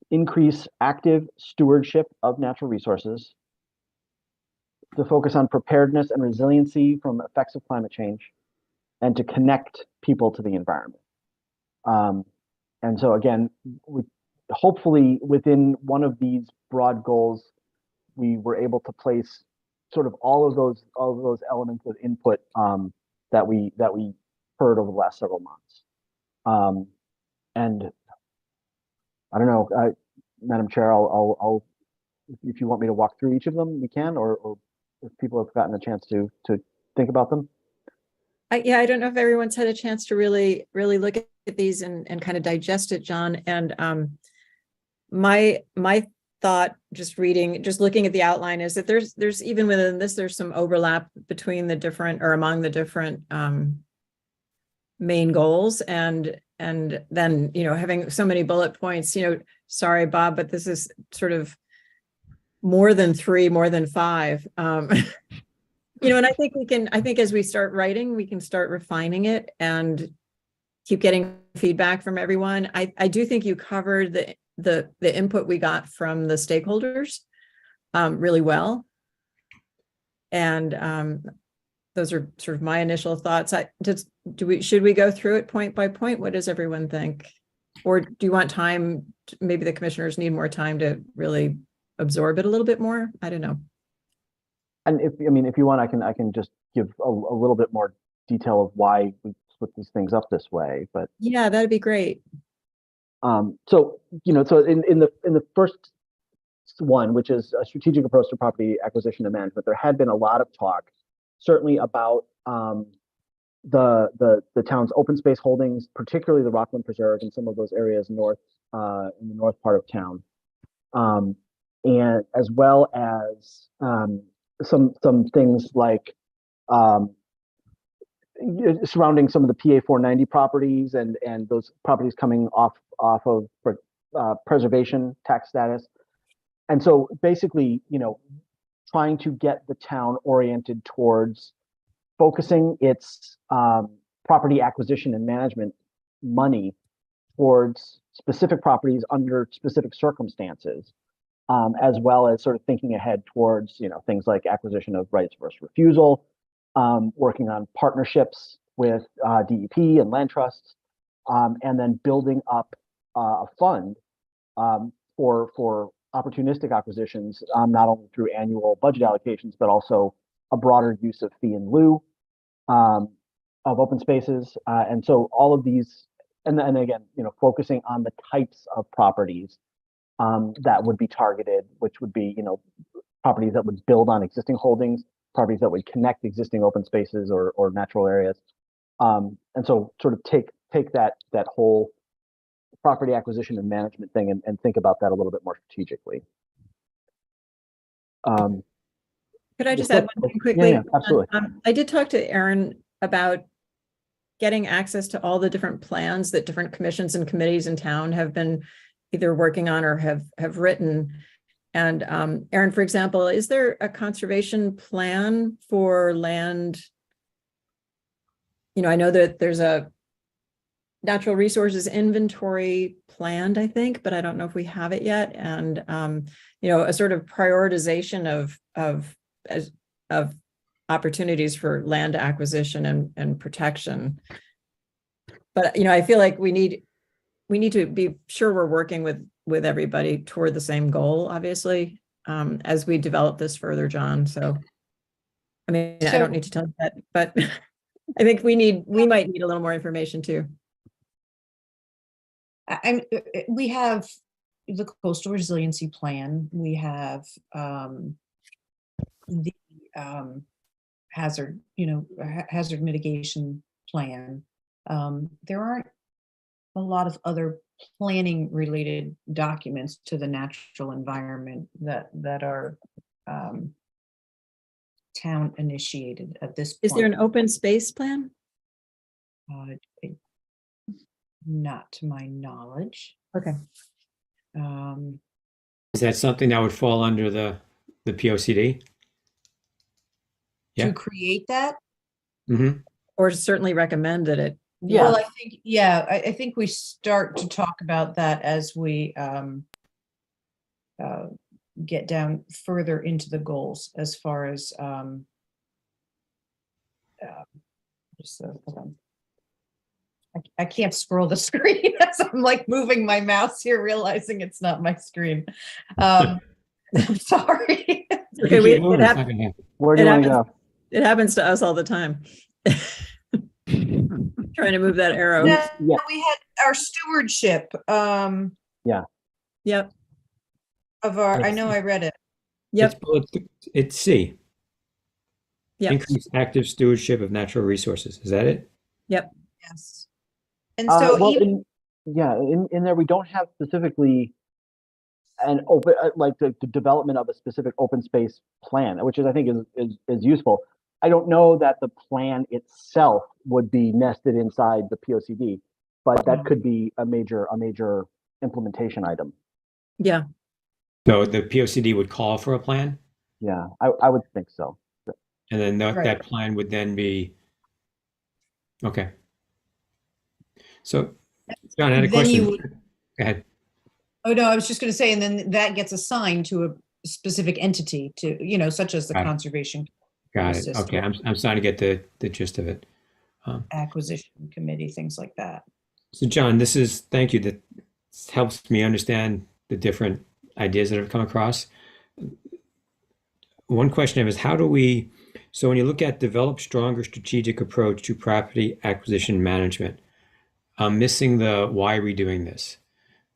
increase active stewardship of natural resources, to focus on preparedness and resiliency from effects of climate change, and to connect people to the environment. And so again, hopefully within one of these broad goals, we were able to place sort of all of those elements of input that we heard over the last several months. And I don't know, Madam Chair, I'll if you want me to walk through each of them, we can, or if people have gotten a chance to think about them. Yeah, I don't know if everyone's had a chance to really look at these and kind of digest it, John. And my thought, just looking at the outline, is that there's even within this, there's some overlap between the different, or among the different main goals, and then, you know, having so many bullet points, you know, sorry, Bob, but this is sort of more than 3, more than 5. You know, and I think as we start writing, we can start refining it and keep getting feedback from everyone. I do think you covered the input we got from the stakeholders really well. And those are sort of my initial thoughts. Should we go through it point by point? What does everyone think? Or do you want time? Maybe the commissioners need more time to really absorb it a little bit more. I don't know. And if you want, I can just give a little bit more detail of why we split these things up this way. But yeah, that'd be great. So in the first one, which is a strategic approach to property acquisition and management, there had been a lot of talk, certainly about the town's open space holdings, particularly the Rockland Preserve and some of those areas north in the north part of town, and as well as some things like surrounding some of the PA 490 properties and those properties coming off of preservation tax status. And so basically, you know, trying to get the town oriented towards focusing its property acquisition and management money towards specific properties under specific circumstances, as well as sort of thinking ahead towards, you know, things like acquisition of rights of first refusal, working on partnerships with DEP and land trusts, and then building up a fund for opportunistic acquisitions, not only through annual budget allocations, but also a broader use of fee in lieu of open spaces. And so all of these, and then again, you know, focusing on the types of properties that would be targeted, which would be, you know, properties that would build on existing holdings, properties that would connect existing open spaces or natural areas. And so sort of take that whole property acquisition and management thing and think about that a little bit more strategically. Could I just add one thing quickly? Yeah, absolutely. I did talk to Aaron about getting access to all the different plans that different commissions and committees in town have been either working on or have written. And Aaron, for example, is there a conservation plan for land? You know, I know that there's a natural resources inventory planned, I think, but I don't know if we have it yet. And you know, a sort of prioritization of opportunities for land acquisition and protection. But you know, I feel like we need to be sure we're working with everybody toward the same goal, obviously, as we develop this further, John. So, I mean, I don't need to tell you that, but I think we might need a little more information too. We have the coastal resiliency plan. We have the hazard mitigation plan. There aren't a lot of other planning related documents to the natural environment that are town initiated at this point. Is there an open space plan? Not to my knowledge. Okay. Is that something that would fall under the POCD? Yeah. To create that? Mm-hmm. Or certainly recommend that it. Yeah. Well, I think, yeah, I think we start to talk about that as we get down further into the goals as far as hold on. I can't scroll the screen as I'm like moving my mouse here, realizing it's not my screen. I'm sorry. Okay, Where do you want to go? It happens to us all the time. Trying to move that arrow. Yeah, Yeah. we had our stewardship Yep, of our, I know I read it. yep, It's C. yep, Increase active stewardship of natural resources. Is that it? yep. Yes. And so Well, even, in there, we don't have specifically an open, like the development of a specific open space plan, which is, I think is useful. I don't know that the plan itself would be nested inside the POCD, but that could be a major implementation item. Yeah, So the POCD would call for a plan, Yeah, I would think so. and then Right. that plan would then be, okay. So, John, I had a Then you question. would- Go ahead. oh no, I was just going to say, and then that gets assigned to a specific entity to, such as the Got it. conservation Got it. system. Okay, I'm starting to get the gist of it. acquisition committee, things like that. So, John, thank you. That helps me understand the different ideas that have come across. One question I have is so when you look at develop stronger strategic approach to property acquisition management, I'm missing the why are we doing this?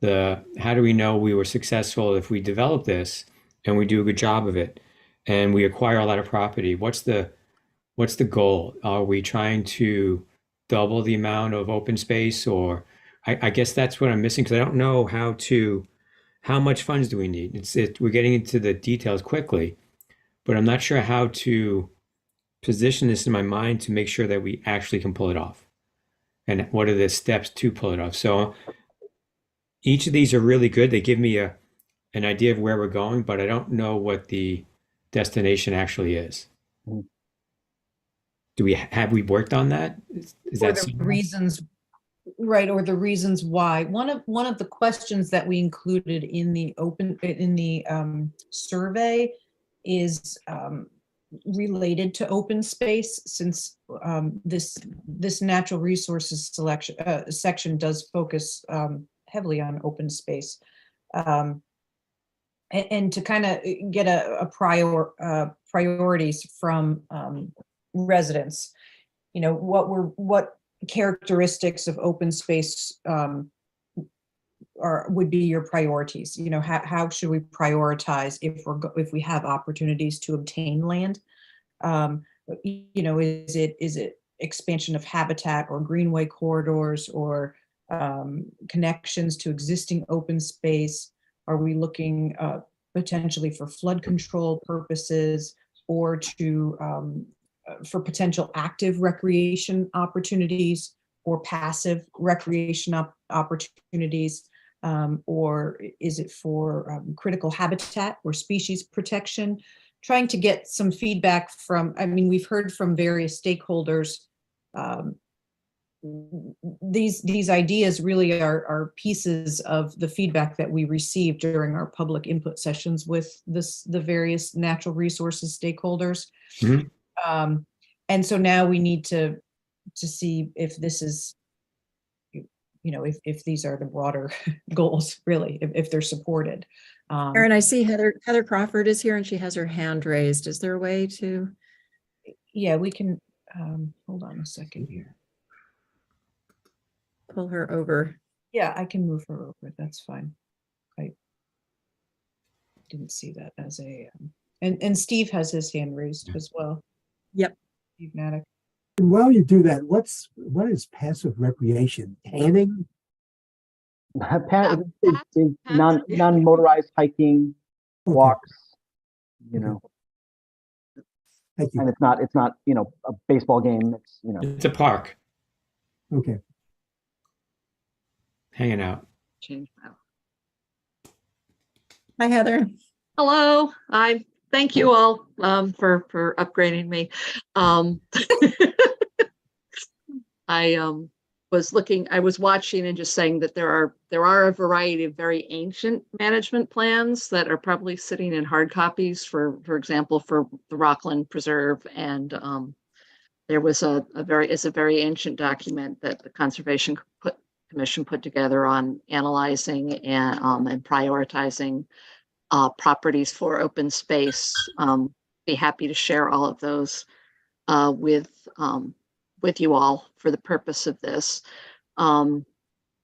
How do we know we were successful if we develop this and we do a good job of it and we acquire a lot of property? What's the goal? Are we trying to double the amount of open space, or I guess that's what I'm missing, because I don't know how much funds do we need? We're getting into the details quickly, but I'm not sure how to position this in my mind to make sure that we actually can pull it off. And what are the steps to pull it off? So each of these are really good. They give me an idea of where we're going, but I don't know what the destination actually is. Have we worked on that? Is Or that the somewhere? reasons, right, or the reasons why. One of the questions that we included in the survey is related to open space, since this natural resources selection section does focus heavily on open space, and to kind of get a priorities from residents. What characteristics of open space would be your priorities? How should we prioritize if we have opportunities to obtain land? Is it expansion of habitat or greenway corridors, or connections to existing open space? Are we looking potentially for flood control purposes, or for potential active recreation opportunities or passive recreation opportunities? Or is it for critical habitat or species protection? Trying to get some feedback we've heard from various stakeholders. These ideas really are pieces of the feedback that we received during our public input sessions with the various natural resources stakeholders. Mhm. And so now we need to see if this is, if these are the broader goals, really, if they're supported. Erin, I see Heather Crawford is here and she has her hand raised. Is there a way to? Yeah, we can, hold on a second here. Pull her over. Yeah, I can move her over. That's fine. I didn't see that as and Steve has his hand raised as well. Yep. Steve Maddock. And while you do that, what is passive recreation? Tanning? Non-motorized hiking, Okay. walks, Thank And you. it's not, you know, a baseball game. It's, you know, It's a park, Okay. hanging out. Change now. Hi, Heather. Hello, thank you all for upgrading me. I was watching and just saying that there are a variety of very ancient management plans that are probably sitting in hard copies for example, for the Rockland Preserve. And there was a very ancient document that the Conservation Commission put together on analyzing and prioritizing properties for open space. Be happy to share all of those with you all for the purpose of this. And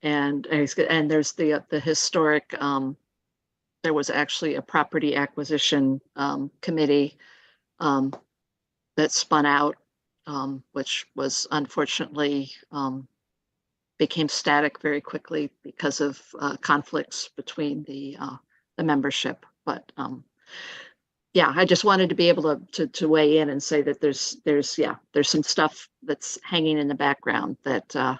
there's the historic, there was actually a property acquisition committee that spun out, which was unfortunately became static very quickly because of conflicts between the membership. But yeah, I just wanted to be able to weigh in and say that there's some stuff that's hanging in the background that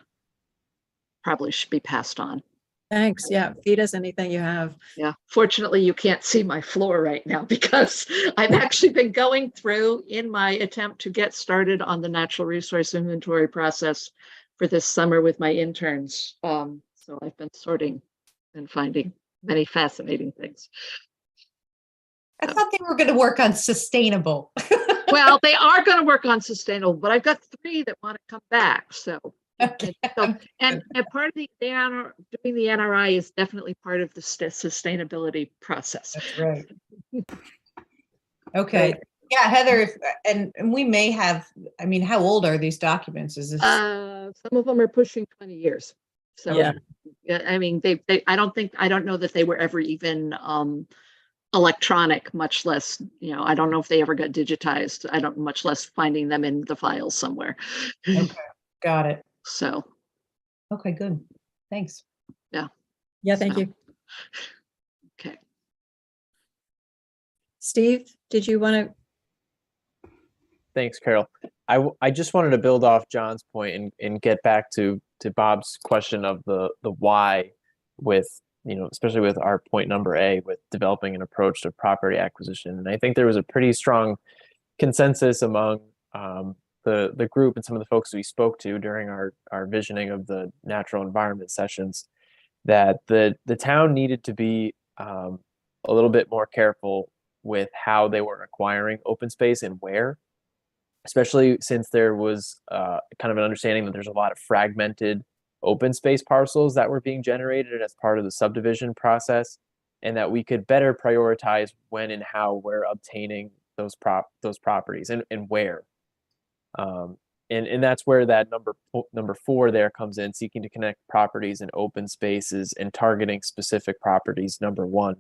probably should be passed on. Thanks. Yeah, feed us anything you have. Yeah, fortunately you can't see my floor right now because I've actually been going through in my attempt to get started on the natural resource inventory process for this summer with my interns. So I've been sorting and finding many fascinating things. I thought they were going to work on sustainable. Well, they are going to work on sustainable, but I've got 3 that want to come back. So, Okay. and part of doing the NRI is definitely part of the sustainability process. That's right. Okay. Yeah, Heather, and we may have, I mean, how old are these documents? Is this? Some of them are pushing 20 years. So, Yeah. I mean, I don't know that they were ever even electronic, much less, I don't know if they ever got digitized. Much less finding them in the files somewhere. Okay, got it. So. Okay, good. Thanks. Yeah, thank you. Okay. Steve, did you want to? Thanks, Carol. I just wanted to build off John's point and get back to Bob's question of the why with, especially with our point number A with developing an approach to property acquisition. And I think there was a pretty strong consensus among the group and some of the folks we spoke to during our visioning of the natural environment sessions that the town needed to be a little bit more careful with how they were acquiring open space and where, especially since there was kind of an understanding that there's a lot of fragmented open space parcels that were being generated as part of the subdivision process, and that we could better prioritize when and how we're obtaining those properties and where. And that's where that number 4 there comes in, seeking to connect properties and open spaces and targeting specific properties, number 1.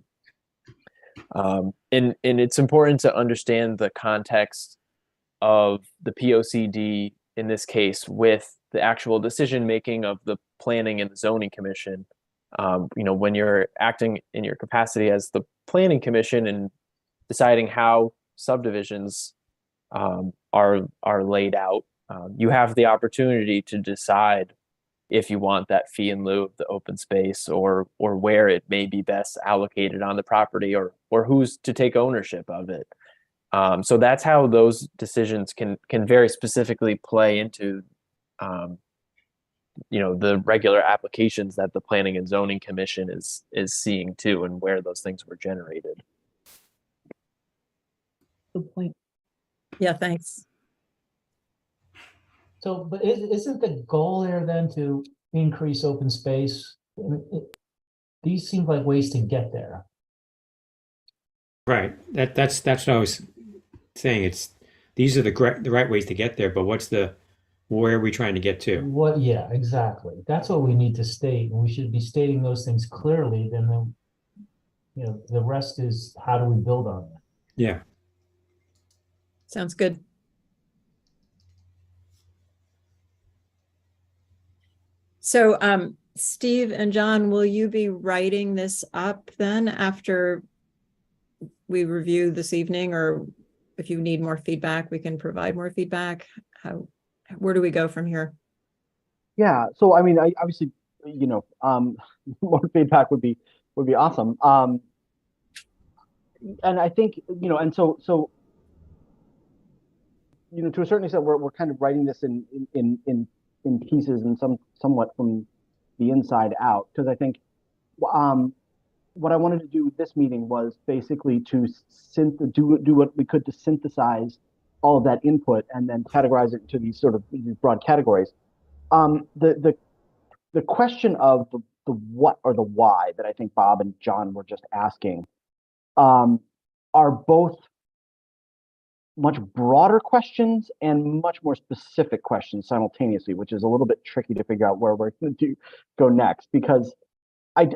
And it's important to understand the context of the POCD in this case with the actual decision making of the Planning and the Zoning Commission. When you're acting in your capacity as the Planning Commission and deciding how subdivisions are laid out, you have the opportunity to decide if you want that fee in lieu of the open space or where it may be best allocated on the property or who's to take ownership of it. So that's how those decisions can very specifically play into the regular applications that the Planning and Zoning Commission is seeing too, and where those things were generated. Good point. Yeah, thanks. So, but isn't the goal there then to increase open space? These seem like ways to get there. Right. That's what I was saying. These are the right ways to get there, but where are we trying to get to? Yeah, exactly. That's what we need to state, and we should be stating those things clearly. Then, the rest is how do we build on that? Yeah. Sounds good. So, Steve and John, will you be writing this up then after we review this evening, or if you need more feedback, we can provide more feedback. Where do we go from here? Yeah, so I mean, I obviously, more feedback would be awesome. And I think, and so to a certain extent, we're kind of writing this in pieces and somewhat from the inside out, because I think what I wanted to do with this meeting was basically to do what we could to synthesize all of that input and then categorize it into these sort of broad categories. The question of the what or the why that I think Bob and John were just asking are both much broader questions and much more specific questions simultaneously, which is a little bit tricky to figure out where we're going to go next, because I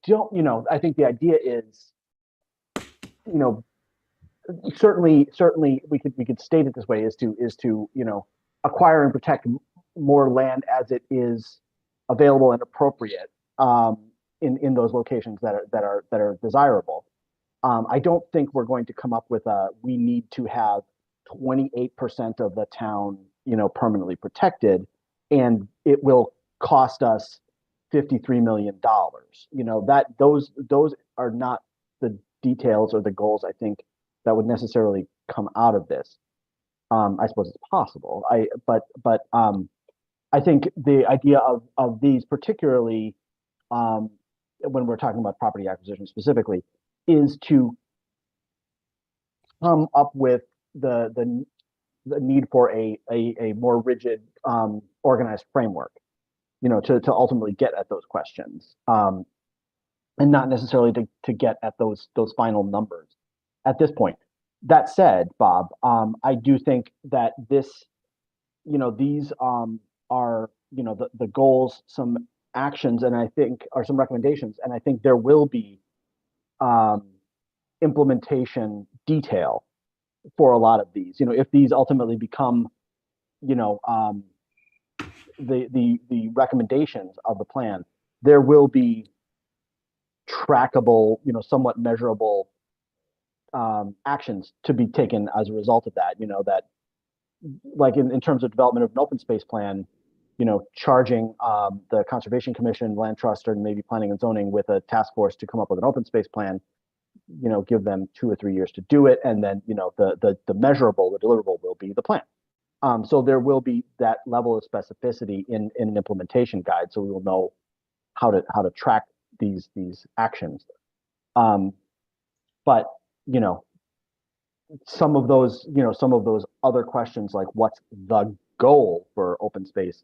don't, I think the idea is, certainly we could state it this way, is to acquire and protect more land as it is available and appropriate in those locations that are desirable. I don't think we're going to come up with we need to have 28% of the town, permanently protected, and it will cost us $53 million. Those are not the details or the goals I think that would necessarily come out of this. I suppose it's possible. But I think the idea of these, particularly when we're talking about property acquisition specifically, is to come up with the need for a more rigid, organized framework, to ultimately get at those questions, and not necessarily to get at those final numbers at this point. That said, Bob, I do think that this, these are, the goals, some actions, and I think are some recommendations, and I think there will be implementation detail for a lot of these. If these ultimately become, the recommendations of the plan, there will be trackable, somewhat measurable actions to be taken as a result of that. That, like in terms of development of an open space plan, charging the Conservation Commission, Land Trust, and maybe Planning and Zoning with a task force to come up with an open space plan, give them 2 or 3 years to do it, and then the measurable, the deliverable will be the plan. So there will be that level of specificity in an implementation guide, so we will know how to track these actions. But some of those other questions, like what's the goal for open space,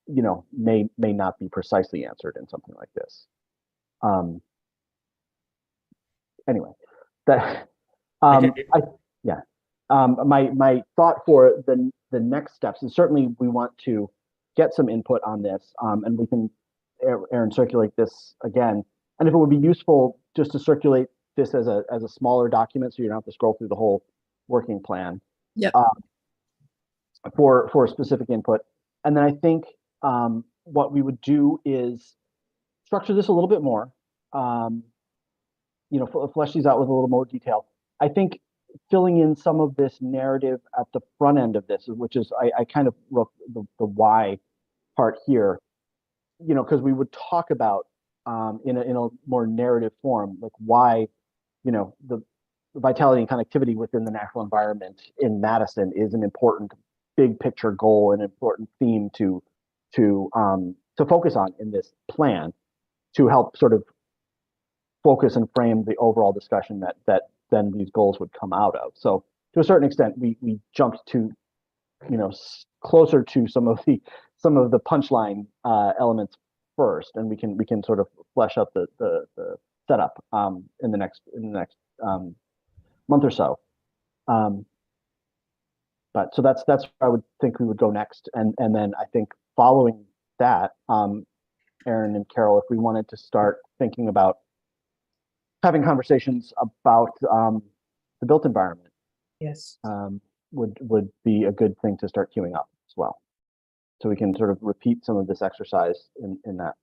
may not be precisely answered in something like this. Anyway, that my thought for the next steps is, certainly we want to get some input on this, and we can, Aaron, circulate this again. And if it would be useful just to circulate this as a smaller document, so you don't have to scroll through the whole working plan. Yep. For specific input. And then I think what we would do is structure this a little bit more, flesh these out with a little more detail. I think filling in some of this narrative at the front end of this, which is, I kind of wrote the why part here, because we would talk about in a more narrative form, like why, the vitality and connectivity within the natural environment in Madison is an important big picture goal, an important theme to focus on in this plan, to help sort of focus and frame the overall discussion that then these goals would come out of. So to a certain extent, we jumped to, closer to some of the punchline elements first, and we can sort of flesh out the setup in the next month or so. But so that's where I would think we would go next, and then I think following that, Aaron and Carol, if we wanted to start thinking about having conversations about the built environment, Yes. would be a good thing to start queuing up as well, so we can sort of repeat some of this exercise in that.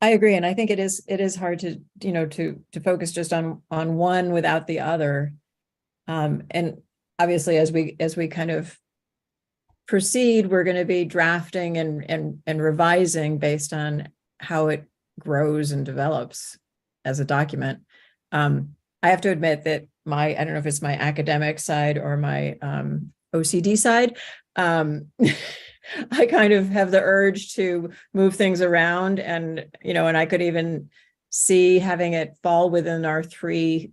I agree, and I think it is hard to to focus just on one without the other. And obviously, as we kind of proceed, we're going to be drafting and revising based on how it grows and develops as a document. I have to admit that I don't know if it's my academic side or my OCD side. I kind of have the urge to move things around, and and I could even see having it fall within our 3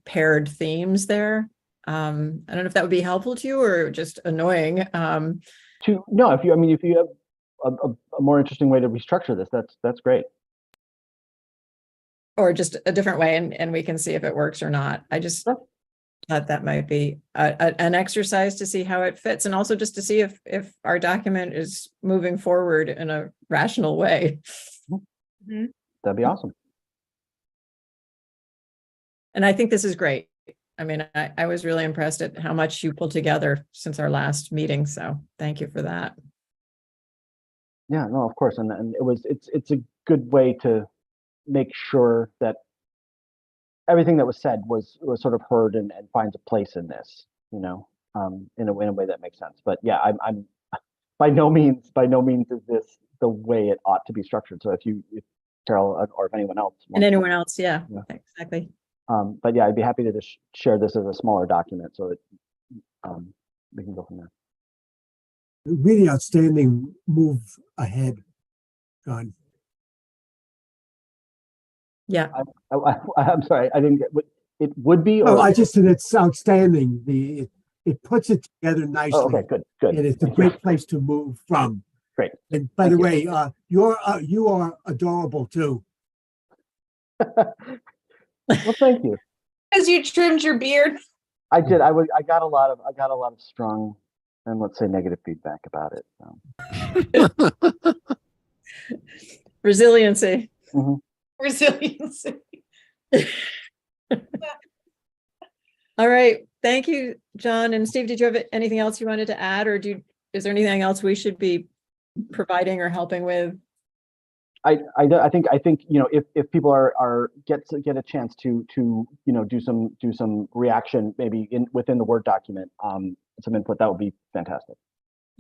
paired themes there. I don't know if that would be helpful to you or just annoying. No, if you have a more interesting way to restructure this, that's great. Or just a different way, and we can see if it works or not. I just thought that might be an exercise to see how it fits, and also just to see if our document is moving forward in a rational way. Mhm. That'd be awesome. And I think this is great. I mean, I was really impressed at how much you pulled together since our last meeting. So thank you for that. Yeah, no, of course, and it's a good way to make sure that everything that was said was sort of heard and finds a place in this, in a way that makes sense. But yeah, I'm by no means is this the way it ought to be structured. So if Carol or if anyone else And anyone else, yeah, Yeah. exactly. But yeah, I'd be happy to just share this as a smaller document so that we can go from there. Really outstanding move ahead, John. Yeah. I'm sorry, I didn't get what it would be. Oh, Or I just said it's outstanding. It puts it together oh, nicely, okay, good. and it's a great place to move from. Great. And by Thank the you. way, you are adorable too. Well, thank you. Because you trimmed your beard. I did. I got a lot of strong and let's say negative feedback about it. So. Resiliency. Mhm. Resiliency. All right. Thank you, John. And Steve, did you have anything else you wanted to add, or is there anything else we should be providing or helping with? I think if people are get a chance to do some reaction maybe within the Word document, some input, that would be fantastic.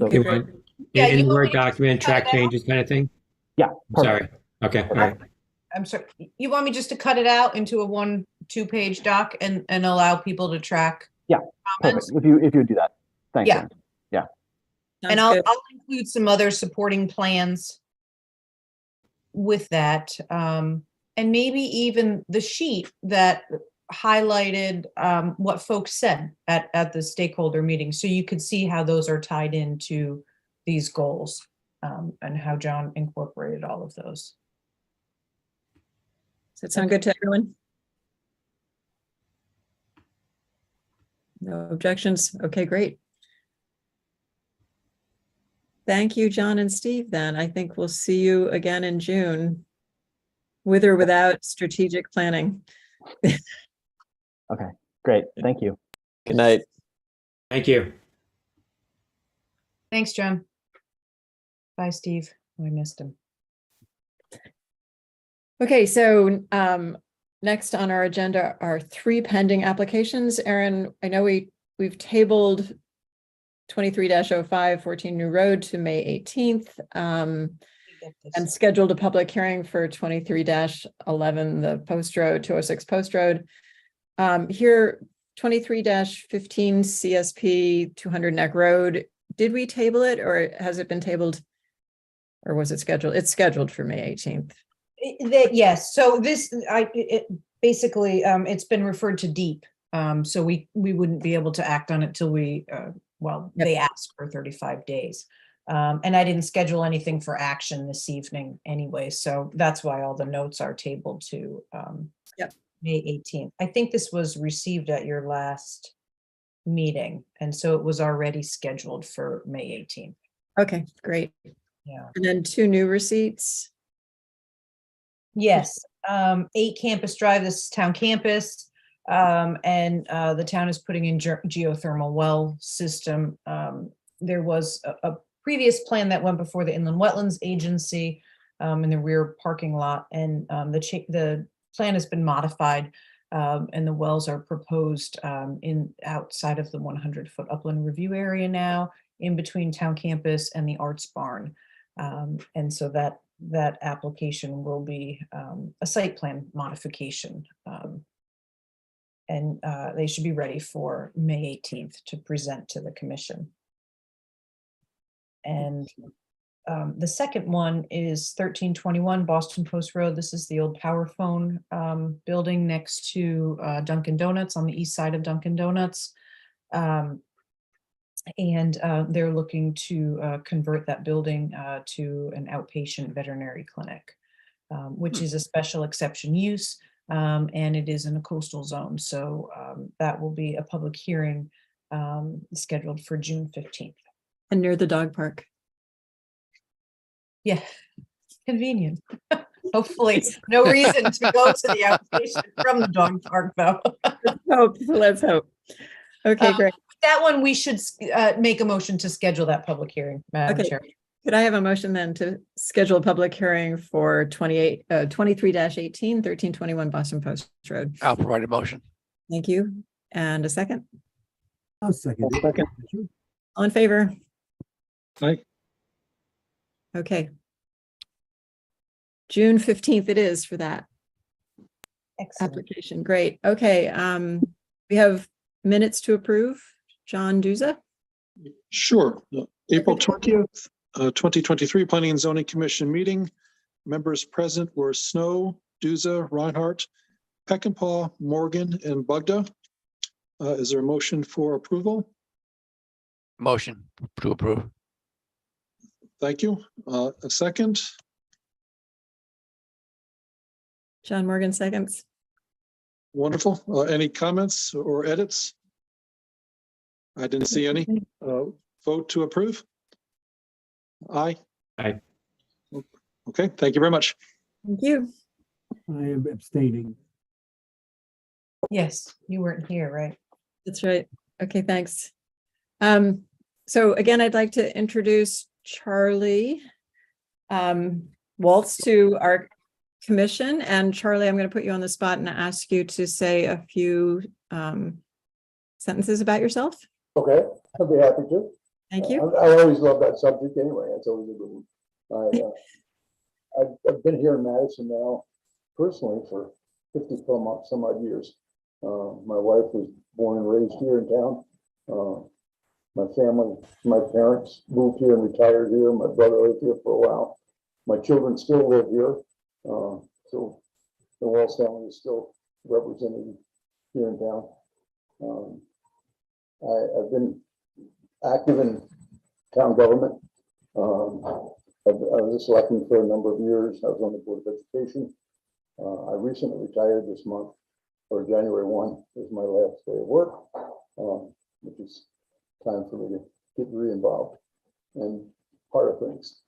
So Okay, great. Yeah, In you the want Word me to document, cut track it out? changes kind of thing? yeah, I'm sorry. Okay, all right. I'm sorry. You want me just to cut it out into a 1-2-page doc and allow people to track? Yeah, comments? perfect. If you do that, thanks. Yeah. Aaron. And Sounds good. I'll include some other supporting plans with that. And maybe even the sheet that highlighted what folks said at the stakeholder meeting. So you could see how those are tied into these goals and how John incorporated all of those. Does it sound good to everyone? No objections? Okay, great. Thank you, John and Steve, then. I think we'll see you again in June, with or without strategic planning. Okay, great. Thank you. Good night. Thank you. Thanks, John. Bye, Steve. Oh, I missed him. Okay, so next on our agenda are 3 pending applications. Aaron, I know we've tabled 23-05 14 New Road to May 18th and scheduled a public hearing for 23-11 the Post Road, 206 Post Road. Here, 23-15 CSP 200 Neck Road. Did we table it, or has it been tabled, or was it scheduled? It's scheduled for May 18th. Yes, so this, basically, it's been referred to DEEP. So we wouldn't be able to act on it till we, they asked for 35 days. And I didn't schedule anything for action this evening anyway, so that's why all the notes are tabled to May 18th. I think this was received at your last meeting, and so it was already scheduled for May 18th. Okay, great. Yeah. And then 2 new receipts. Yes, 8 Campus Drive, this is town campus. And the town is putting in geothermal well system. There was a previous plan that went before the Inland Wetlands Agency in the rear parking lot, and the plan has been modified And the wells are proposed in outside of the 100-foot upland review area now, in between town campus and the arts barn. And so that application will be a site plan modification. And they should be ready for May 18th to present to the commission. And the second one is 1321 Boston Post Road. This is the old Power Phone building next to Dunkin' Donuts, on the east side of Dunkin' Donuts. And they're looking to convert that building to an outpatient veterinary clinic, which is a special exception use, and it is in a coastal zone. So that will be a public hearing scheduled for June 15th. And near the dog park. Yeah, convenient. Hopefully, no reason to go to the outpatient from the dog park, though. Let's hope. Okay, great. That one, we should make a motion to schedule that public hearing, Madam Okay. Chair. Could I have a motion then to schedule a public hearing for 23-18, 1321 Boston Post Road? I'll provide a motion. Thank you. And a second? I'll second it. Second. All in favor? Aye. Okay. June 15th it is for that Excellent. application. Great. Okay. We have minutes to approve. John Duza. Sure. April 20th, 2023 Planning and Zoning Commission meeting. Members present were Snow, Duza, Reinhardt, Peckinpah, Morgan, and Bugda. Is there a motion for approval? Motion to approve. Thank you. A second? John Morgan seconds. Wonderful. Any comments or edits? I didn't see any. Vote to approve? Aye. Aye. Okay, thank you very much. Thank you. I am abstaining. Yes, you weren't here, right? That's right. Okay, thanks. So again, I'd like to introduce Charlie Waltz to our commission. And Charlie, I'm going to put you on the spot and ask you to say a few sentences about yourself. Okay, I'd be happy to. Thank you. I always love that subject anyway. That's always a good one. I've been here in Madison now personally for 50 some odd years. My wife was born and raised here in town. My family, my parents moved here and retired here. My brother lived here for a while. My children still live here. So the Waltz family is still represented here in town. I've been active in town government. I was a selectman for a number of years. I was on the Board of Education. I recently retired this month, or January 1 is my last day of work, which is time for me to get re-involved in part of things,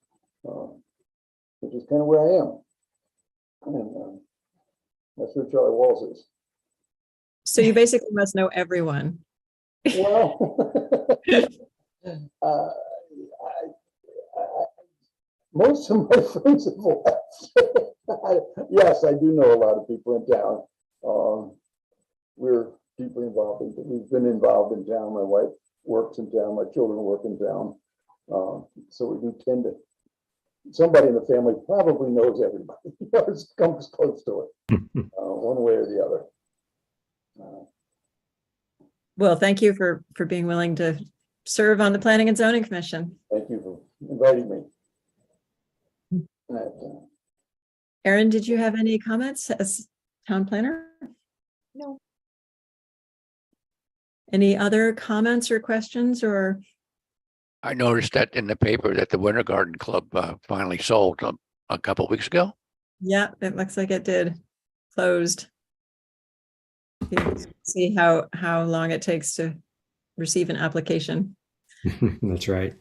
which is kind of where I am. And that's where Charlie Walls is. So you basically must know everyone. Well, most of my friends have left. Yes, I do know a lot of people in town. We're deeply involved we've been involved in town. My wife works in town, my children work in town. So we do tend to, somebody in the family probably knows everybody. Comes close to it, one way or the other. Well, thank you for being willing to serve on the Planning and Zoning Commission. Thank you for inviting me. Erin, did you have any comments as town planner? No. Any other comments or questions or? I noticed that in the paper that the Winter Garden Club finally sold a couple of weeks ago. Yeah, it looks like it did. Closed. You can see how long it takes to receive an application. That's right.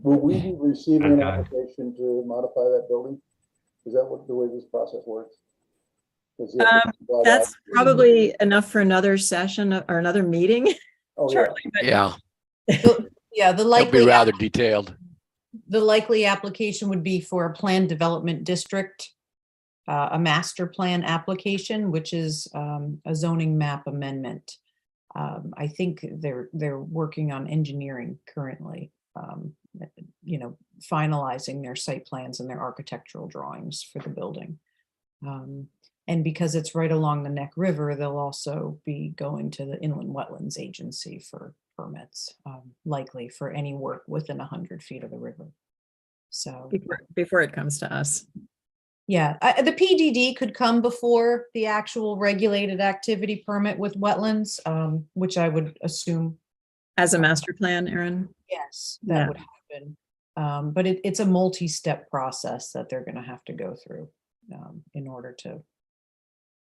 Will we be receiving an Okay. application to modify that building? Is that the way this process works? That's probably enough for another session or another meeting. Oh, yeah. Charlie, but Yeah, Yeah, the it'll be likely, rather detailed. the likely application would be for a planned development district a master plan application, which is a zoning map amendment. I think they're working on engineering currently, finalizing their site plans and their architectural drawings for the building. And because it's right along the Neck River, they'll also be going to the Inland Wetlands Agency for permits, likely for any work within 100 feet of the river. So Before it comes to us. yeah, the PDD could come before the actual regulated activity permit with wetlands, which I would assume. As a master plan, Erin? Yes, Yeah. that would happen. But it's a multi-step process that they're going to have to go through in order to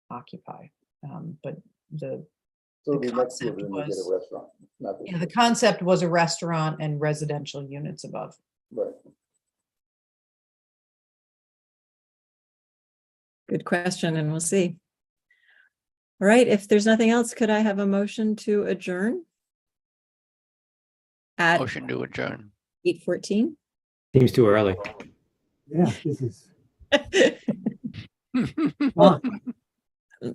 occupy. But the So it'll be next year concept when we get a was, restaurant, not this the year. concept was a restaurant and residential units above. Right. Good question, and we'll see. All right, if there's nothing else, could I have a motion to adjourn? At Motion to adjourn. 8:14? Seems too early. Yeah, this is. Well,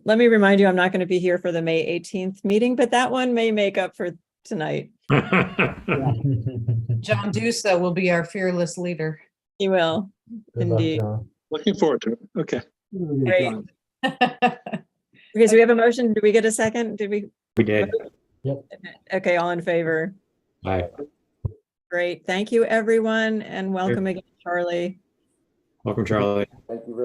let me remind you, I'm not going to be here for the May 18th meeting, but that one may make up for tonight. John Dusa will be our fearless leader. He will, Good luck, indeed. John. Looking forward to it. Okay. Great. Okay, so we have a motion. Did we get a second? Did we? We did. Okay, all in favor? Bye. Great. Thank you, everyone, and welcome again, Charlie. Welcome, Charlie. Thank you very much.